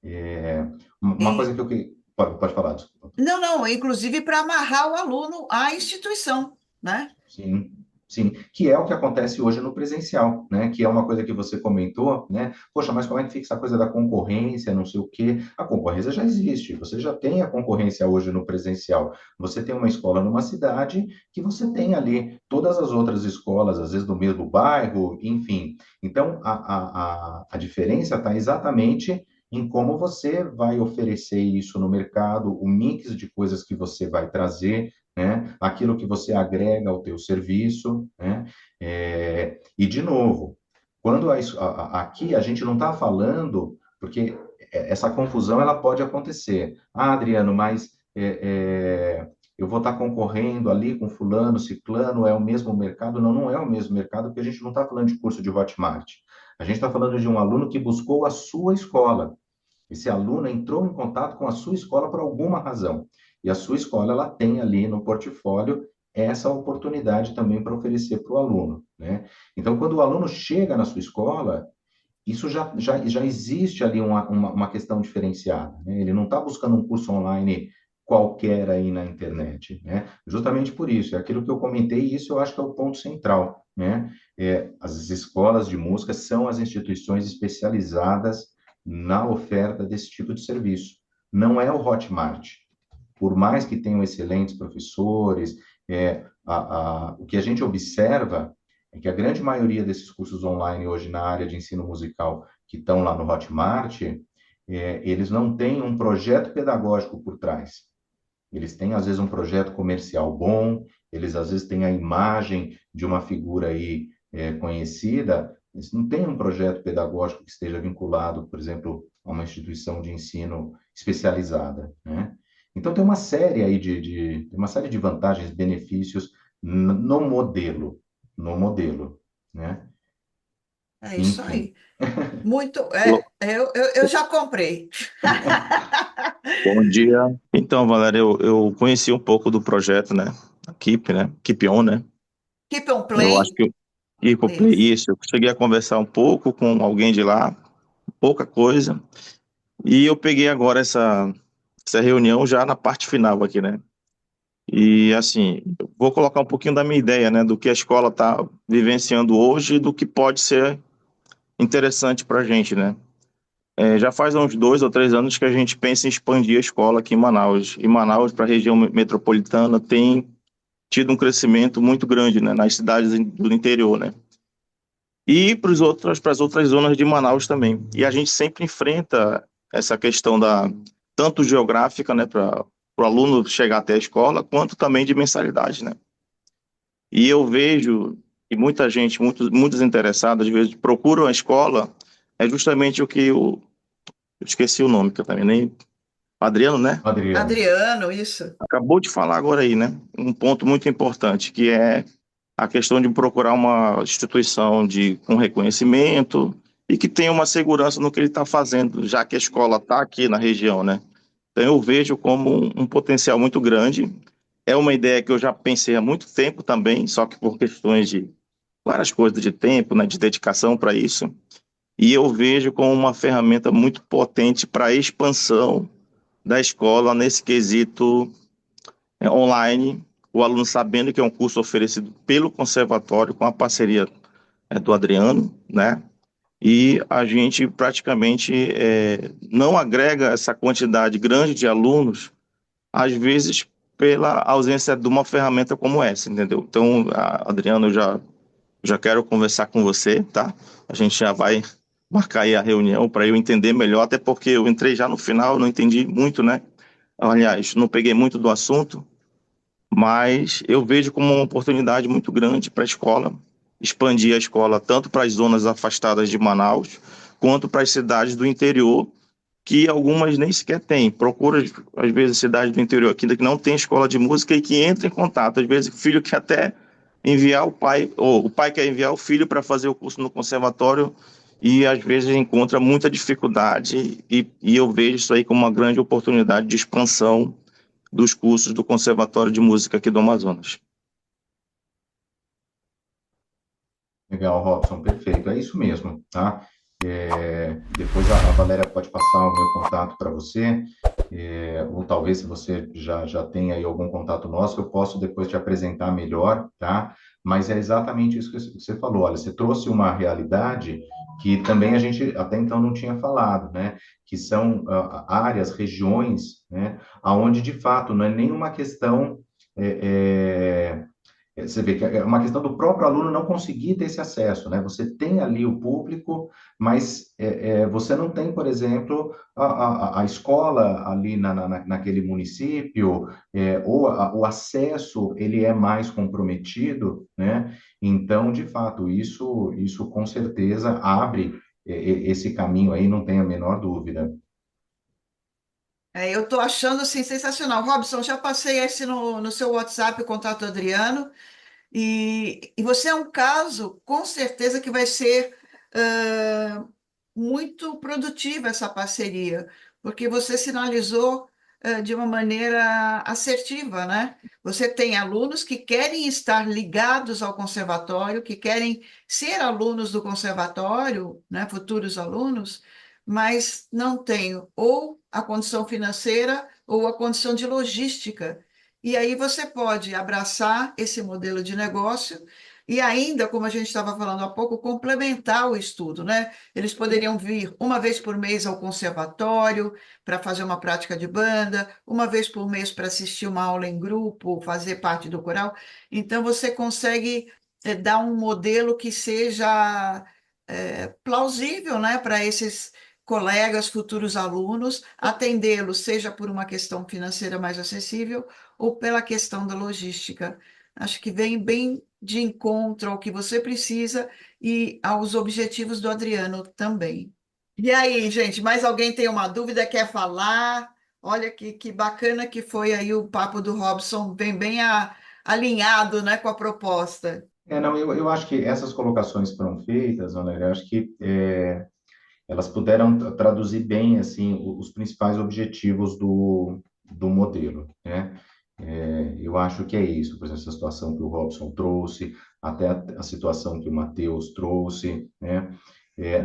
É, uma coisa E, que eu pode falar, desculpa. não, não, inclusive para amarrar o aluno à instituição, né? Sim, sim, que é o que acontece hoje no presencial, né? Que é uma coisa que você comentou, né? Poxa, mas como é que fica essa coisa da concorrência, não sei o quê? A concorrência já existe, você já tem a concorrência hoje no presencial. Você tem uma escola numa cidade que você tem ali todas as outras escolas, às vezes do mesmo bairro, enfim. Então, a diferença está exatamente em como você vai oferecer isso no mercado, o mix de coisas que você vai trazer, né? Aquilo que você agrega ao teu serviço, né? E, de novo, quando aqui a gente não está falando, porque essa confusão ela pode acontecer. Ah, Adriano, mas eu vou estar concorrendo ali com fulano, ciclano, é o mesmo mercado? Não, não é o mesmo mercado, porque a gente não está falando de curso de Hotmart. A gente está falando de um aluno que buscou a sua escola. Esse aluno entrou em contato com a sua escola por alguma razão. E a sua escola, ela tem ali no portfólio essa oportunidade também para oferecer para o aluno, né? Então, quando o aluno chega na sua escola, isso já existe ali uma questão diferenciada, né? Ele não está buscando um curso online qualquer aí na internet, né? Justamente por isso, é aquilo que eu comentei, e isso eu acho que é o ponto central, né? As escolas de música são as instituições especializadas na oferta desse tipo de serviço. Não é o Hotmart. Por mais que tenham excelentes professores, o que a gente observa é que a grande maioria desses cursos online hoje na área de ensino musical que estão lá no Hotmart, eles não têm um projeto pedagógico por trás. Eles têm, às vezes, um projeto comercial bom, eles, às vezes, têm a imagem de uma figura aí conhecida, eles não têm um projeto pedagógico que esteja vinculado, por exemplo, a uma instituição de ensino especializada, né? Então tem uma série aí tem uma série de vantagens, benefícios no modelo, né? É isso Enfim. aí. Muito, Alô, eu já comprei. bom dia. Então, Valéria, eu conheci um pouco do projeto, né? A Keep, né? Keep On, né? Keep on Eu acho Play. que ir pro Play, Isso. isso. Eu cheguei a conversar um pouco com alguém de lá, pouca coisa. E eu peguei agora essa reunião já na parte final aqui, né? E assim, eu vou colocar um pouquinho da minha ideia, né? Do que a escola está vivenciando hoje e do que pode ser interessante para a gente, né? Já faz uns 2 ou 3 anos que a gente pensa em expandir a escola aqui em Manaus. E Manaus, para a região metropolitana, tem tido um crescimento muito grande, né, nas cidades do interior, né? E para as outras zonas de Manaus também. E a gente sempre enfrenta essa questão tanto geográfica, né, para o aluno chegar até a escola, quanto também de mensalidade, né? E eu vejo que muita gente, muitos interessados, às vezes procuram a escola, é justamente o que eu esqueci o nome, que eu também nem. Adriano, né? Adriano. Adriano, isso. Acabou de falar agora aí, né? Um ponto muito importante, que é a questão de procurar uma instituição com reconhecimento e que tenha uma segurança no que ele está fazendo, já que a escola está aqui na região, né? Então eu vejo como um potencial muito grande. É uma ideia que eu já pensei há muito tempo também, só que por questões de várias coisas de tempo, né, de dedicação para isso. E eu vejo como uma ferramenta muito potente para a expansão da escola nesse quesito online, o aluno sabendo que é um curso oferecido pelo conservatório com a parceria do Adriano, né? E a gente praticamente não agrega essa quantidade grande de alunos, às vezes pela ausência de uma ferramenta como essa, entendeu? Então, Adriano, eu já quero conversar com você, tá? A gente já vai marcar aí a reunião para eu entender melhor, até porque eu entrei já no final, não entendi muito, né? Aliás, não peguei muito do assunto, mas eu vejo como uma oportunidade muito grande para a escola, expandir a escola tanto para as zonas afastadas de Manaus, quanto para as cidades do interior, que algumas nem sequer têm. Procura, às vezes, cidades do interior aqui que não tem escola de música e que entra em contato. Às vezes, o filho quer até enviar o pai, ou o pai quer enviar o filho para fazer o curso no conservatório e, às vezes, encontra muita dificuldade e eu vejo isso aí como uma grande oportunidade de expansão dos cursos do Conservatório de Música aqui do Amazonas. Legal, Robson, perfeito. É isso mesmo, tá? Depois a Valéria pode passar o meu contato para você, ou talvez se você já tem aí algum contato nosso, eu posso depois te apresentar melhor, tá? Mas é exatamente isso que você falou. Olha, você trouxe uma realidade que também a gente até então não tinha falado, né? Que são áreas, regiões, né? Aonde de fato não é nenhuma questão você vê que é uma questão do próprio aluno não conseguir ter esse acesso, né? Você tem ali o público, mas você não tem, por exemplo, a escola ali naquele município, ou o acesso ele é mais comprometido, né? Então, de fato, isso com certeza abre esse caminho aí, não tem a menor dúvida. Eu estou achando assim, sensacional. Robson, já passei esse no seu WhatsApp, o contato do Adriano. E você é um caso, com certeza, que vai ser muito produtiva essa parceria, porque você sinalizou de uma maneira assertiva, né? Você tem alunos que querem estar ligados ao conservatório, que querem ser alunos do conservatório, né? Futuros alunos, mas não têm ou a condição financeira ou a condição de logística. E aí você pode abraçar esse modelo de negócio e ainda, como a gente estava falando há pouco, complementar o estudo, né? Eles poderiam vir uma vez por mês ao conservatório para fazer uma prática de banda, uma vez por mês para assistir uma aula em grupo, fazer parte do coral. Então, você consegue dar um modelo que seja plausível, né, para esses colegas, futuros alunos, atendê-los, seja por uma questão financeira mais acessível ou pela questão da logística. Acho que vem bem de encontro ao que você precisa e aos objetivos do Adriano também. E aí, gente, mais alguém tem uma dúvida, quer falar? Olha que bacana que foi aí o papo do Robson, bem alinhado, né, com a proposta. Não, eu acho que essas colocações foram feitas, Valéria, eu acho que elas puderam traduzir bem, assim, os principais objetivos do modelo, né? Eu acho que é isso, por exemplo, essa situação que o Robson trouxe, até a situação que o Matheus trouxe, né?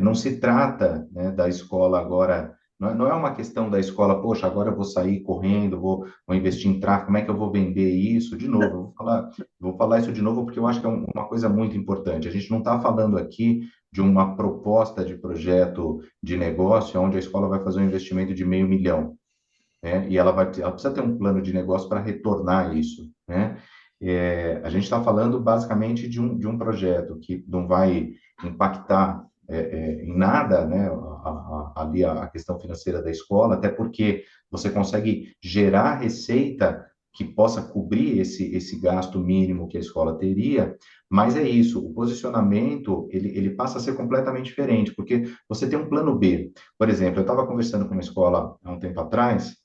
Não se trata, né, da escola agora, não é uma questão da escola, poxa, agora eu vou sair correndo, vou investir em tráfego, como é que eu vou vender isso? De novo, vou falar isso de novo porque eu acho que é uma coisa muito importante. A gente não está falando aqui de uma proposta de projeto de negócio onde a escola vai fazer um investimento de $500 mil, né? E ela precisa ter um plano de negócio para retornar isso, né? A gente está falando basicamente de um projeto que não vai impactar em nada, né, ali a questão financeira da escola, até porque você consegue gerar receita que possa cobrir esse gasto mínimo que a escola teria, mas é isso, o posicionamento, ele passa a ser completamente diferente, porque você tem um plano B. Por exemplo, eu estava conversando com uma escola há um tempo atrás,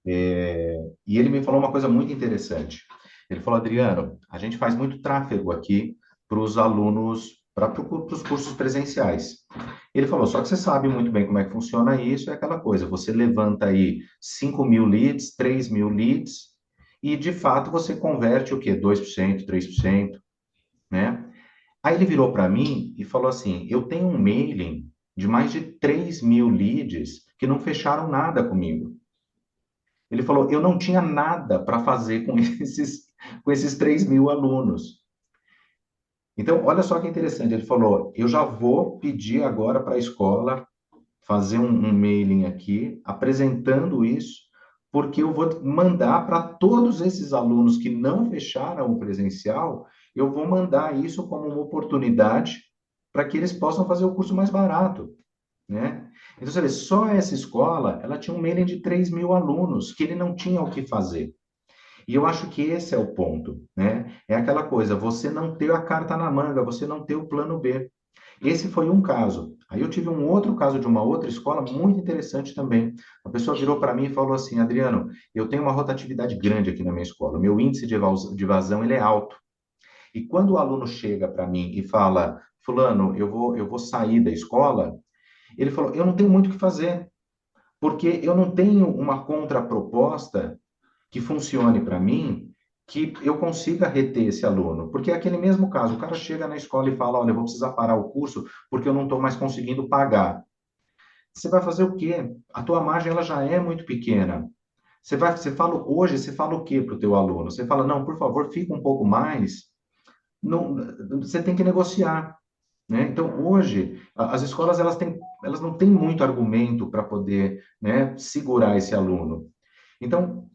e ele me falou uma coisa muito interessante. Ele falou, Adriano, a gente faz muito tráfego aqui para os alunos, para os cursos presenciais. Ele falou, só que você sabe muito bem como é que funciona isso, é aquela coisa, você levanta aí 5.000 leads, 3.000 leads, e de fato você converte o quê? 2%, 3%, né? Aí ele virou para mim e falou assim, eu tenho um mailing de mais de 3.000 leads que não fecharam nada comigo. Ele falou, eu não tinha nada para fazer com esses 3.000 alunos. Então, olha só que interessante, ele falou, eu já vou pedir agora para a escola fazer um mailing aqui, apresentando isso, porque eu vou mandar para todos esses alunos que não fecharam o presencial, eu vou mandar isso como uma oportunidade para que eles possam fazer o curso mais barato, né? Então, você vê, só essa escola, ela tinha um mailing de 3.000 alunos, que ele não tinha o que fazer. E eu acho que esse é o ponto, né? É aquela coisa, você não ter a carta na manga, você não ter o plano B. Esse foi um caso. Aí eu tive um outro caso de uma outra escola muito interessante também. A pessoa virou para mim e falou assim, Adriano, eu tenho uma rotatividade grande aqui na minha escola, o meu índice de evasão ele é alto. E quando o aluno chega para mim e fala, fulano, eu vou sair da escola, ele falou, eu não tenho muito o que fazer, porque eu não tenho uma contraproposta que funcione para mim, que eu consiga reter esse aluno. Porque é aquele mesmo caso, o cara chega na escola e fala, olha, eu vou precisar parar o curso porque eu não estou mais conseguindo pagar. Você vai fazer o quê? A tua margem ela já é muito pequena. Hoje você fala o quê para o teu aluno? Você fala, não, por favor, fica um pouco mais. Não, você tem que negociar, né? Então, hoje, as escolas elas não têm muito argumento para poder, né, segurar esse aluno. Então,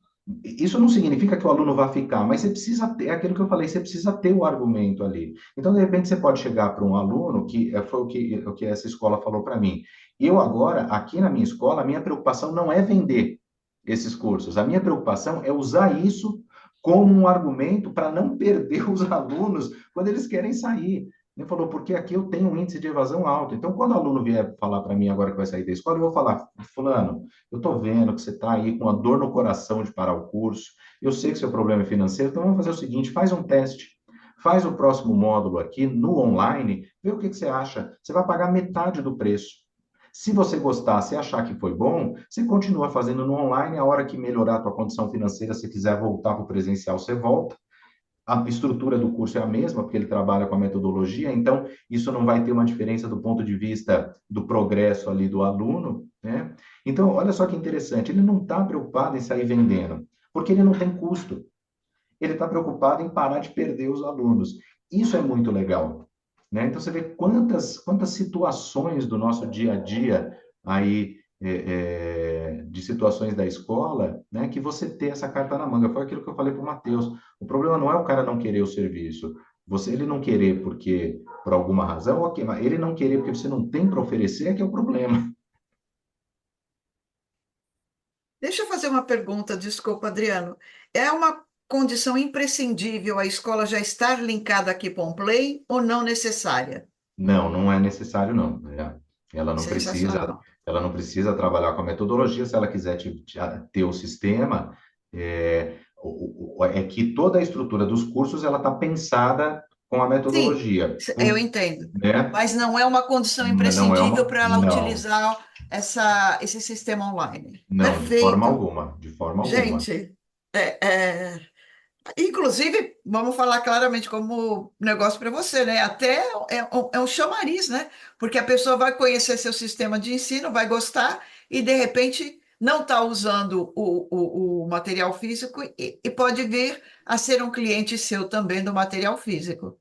isso não significa que o aluno vai ficar, mas você precisa ter, é aquilo que eu falei, você precisa ter o argumento ali. Então, de repente, você pode chegar para um aluno, que foi o que essa escola falou para mim. Eu agora, aqui na minha escola, a minha preocupação não é vender esses cursos, a minha preocupação é usar isso como um argumento para não perder os alunos quando eles querem sair. Ele falou, porque aqui eu tenho um índice de evasão alto. Então, quando o aluno vier falar para mim agora que vai sair da escola, eu vou falar, fulano, eu estou vendo que você está aí com a dor no coração de parar o curso, eu sei que seu problema é financeiro, então vamos fazer o seguinte, faz um teste, faz o próximo módulo aqui no online, vê o que você acha. Você vai pagar metade do preço. Se você gostar, se achar que foi bom, você continua fazendo no online, a hora que melhorar a tua condição financeira, se quiser voltar para o presencial, você volta. A estrutura do curso é a mesma, porque ele trabalha com a metodologia, então isso não vai ter uma diferença do ponto de vista do progresso ali do aluno, né? Então, olha só que interessante, ele não está preocupado em sair vendendo, porque ele não tem custo. Ele está preocupado em parar de perder os alunos. Isso é muito legal, né? Então, você vê quantas situações do nosso dia a dia aí, de situações da escola, né, que você ter essa carta na manga. Foi aquilo que eu falei para o Matheus. O problema não é o cara não querer o serviço. Ele não querer porque, por alguma razão, ok, mas ele não querer porque você não tem para oferecer é que é o problema. Deixa eu fazer uma pergunta, desculpa, Adriano. É uma condição imprescindível a escola já estar linkada aqui com o Play ou não necessária? Não, não é necessário, não. Ela não precisa. Sensacional. Ela não precisa trabalhar com a metodologia se ela quiser ter o sistema. É que toda a estrutura dos cursos ela está pensada com a Sim, metodologia, eu entendo. né? Mas não é uma condição Não é imprescindível uma, para ela não, utilizar esse sistema online. não, de forma Perfeito. alguma, de forma alguma. Gente, inclusive, vamos falar claramente como negócio para você, né? Até é um chamariz, né? Porque a pessoa vai conhecer seu sistema de ensino, vai gostar e, de repente, não está usando o material físico e pode vir a ser um cliente seu também do material físico.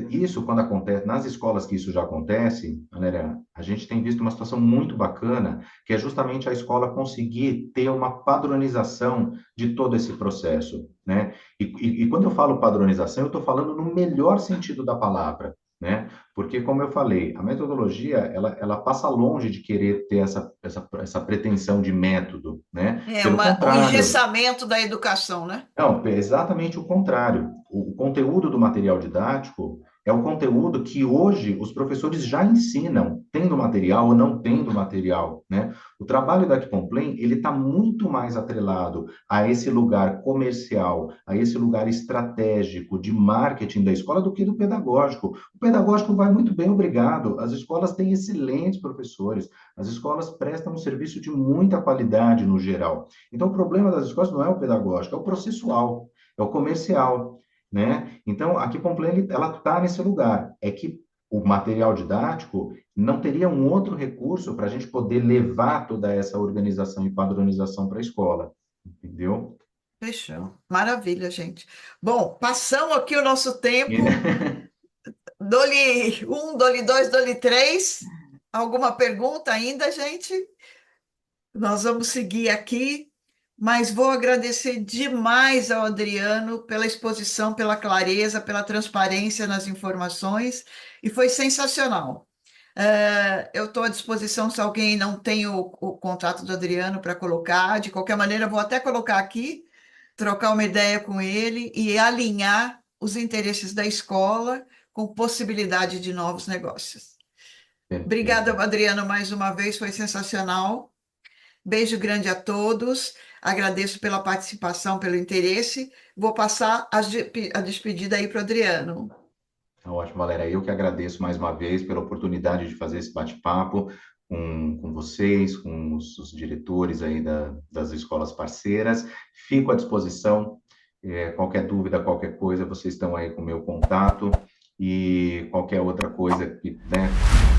Isso quando acontece, nas escolas que isso já acontece, Valéria, a gente tem visto uma situação muito bacana, que é justamente a escola conseguir ter uma padronização de todo esse processo, né? E quando eu falo padronização, eu estou falando no melhor sentido da palavra, né? Porque, como eu falei, a metodologia, ela passa longe de querer ter essa pretensão de método, né? É Pelo um contrário, engessamento da educação, né? não, é exatamente o contrário. O conteúdo do material didático é o conteúdo que hoje os professores já ensinam, tendo material ou não tendo material, né? O trabalho da Kipomplay, ele está muito mais atrelado a esse lugar comercial, a esse lugar estratégico de marketing da escola do que do pedagógico. O pedagógico vai muito bem, obrigado. As escolas têm excelentes professores, as escolas prestam um serviço de muita qualidade no geral. Então, o problema das escolas não é o pedagógico, é o processual, é o comercial, né? Então, a Kipomplay, ela está nesse lugar. É que o material didático não teria um outro recurso para a gente poder levar toda essa organização e padronização para a escola, entendeu? Fechou. Maravilha, gente. Bom, passamos aqui o nosso tempo. Dole um, dole dois, dole três. Alguma pergunta ainda, gente? Nós vamos seguir aqui, mas vou agradecer demais ao Adriano pela exposição, pela clareza, pela transparência nas informações, e foi sensacional. Eu estou à disposição se alguém não tem o contato do Adriano para colocar. De qualquer maneira, vou até colocar aqui, trocar uma ideia com ele e alinhar os interesses da escola com possibilidade de novos negócios. Obrigada, Perfeito. Adriano, mais uma vez, foi sensacional. Beijo grande a todos. Agradeço pela participação, pelo interesse. Vou passar a despedida aí para o Adriano. Tá ótimo, Valéria. Eu que agradeço mais uma vez pela oportunidade de fazer esse bate-papo com vocês, com os diretores aí das escolas parceiras. Fico à disposição. Qualquer dúvida, qualquer coisa, vocês estão aí com o meu contato e qualquer outra coisa né,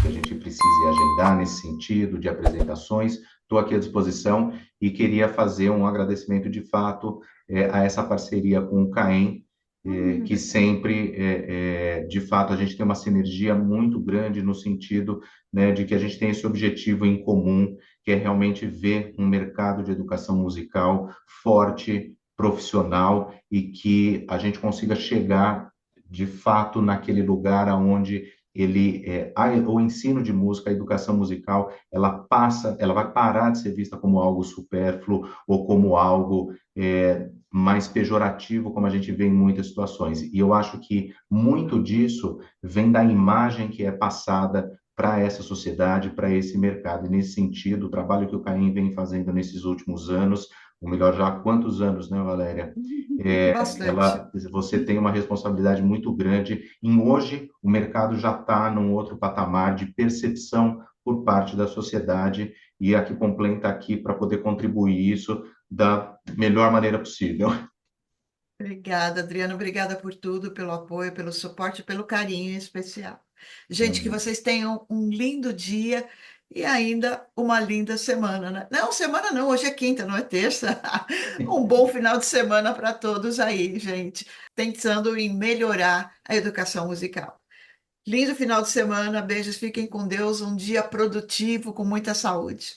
que a gente precise agendar nesse sentido de apresentações, estou aqui à disposição e queria fazer um agradecimento de fato a essa parceria com o CAEM, que sempre, de fato, a gente tem uma sinergia muito grande no sentido, né, de que a gente tem esse objetivo em comum, que é realmente ver um mercado de educação musical forte, profissional, e que a gente consiga chegar, de fato, naquele lugar onde o ensino de música, a educação musical, ela vai parar de ser vista como algo supérfluo ou como algo mais pejorativo, como a gente vê em muitas situações. E eu acho que muito disso vem da imagem que é passada para essa sociedade, para esse mercado. E nesse sentido, o trabalho que o CAEM vem fazendo nesses últimos anos, ou melhor, já há quantos anos, né, Valéria? Bastante. Você tem uma responsabilidade muito grande em hoje o mercado já está num outro patamar de percepção por parte da sociedade e a Kipomplay está aqui para poder contribuir isso da melhor maneira possível. Obrigada, Adriano. Obrigada por tudo, pelo apoio, pelo suporte, pelo carinho em especial. Gente, que vocês tenham um lindo dia e ainda uma linda semana, né? Não, semana não, hoje é quinta, não é terça. Um bom final de semana para todos aí, gente, pensando em melhorar a educação musical. Lindo final de semana, beijos, fiquem com Deus, um dia produtivo, com muita saúde.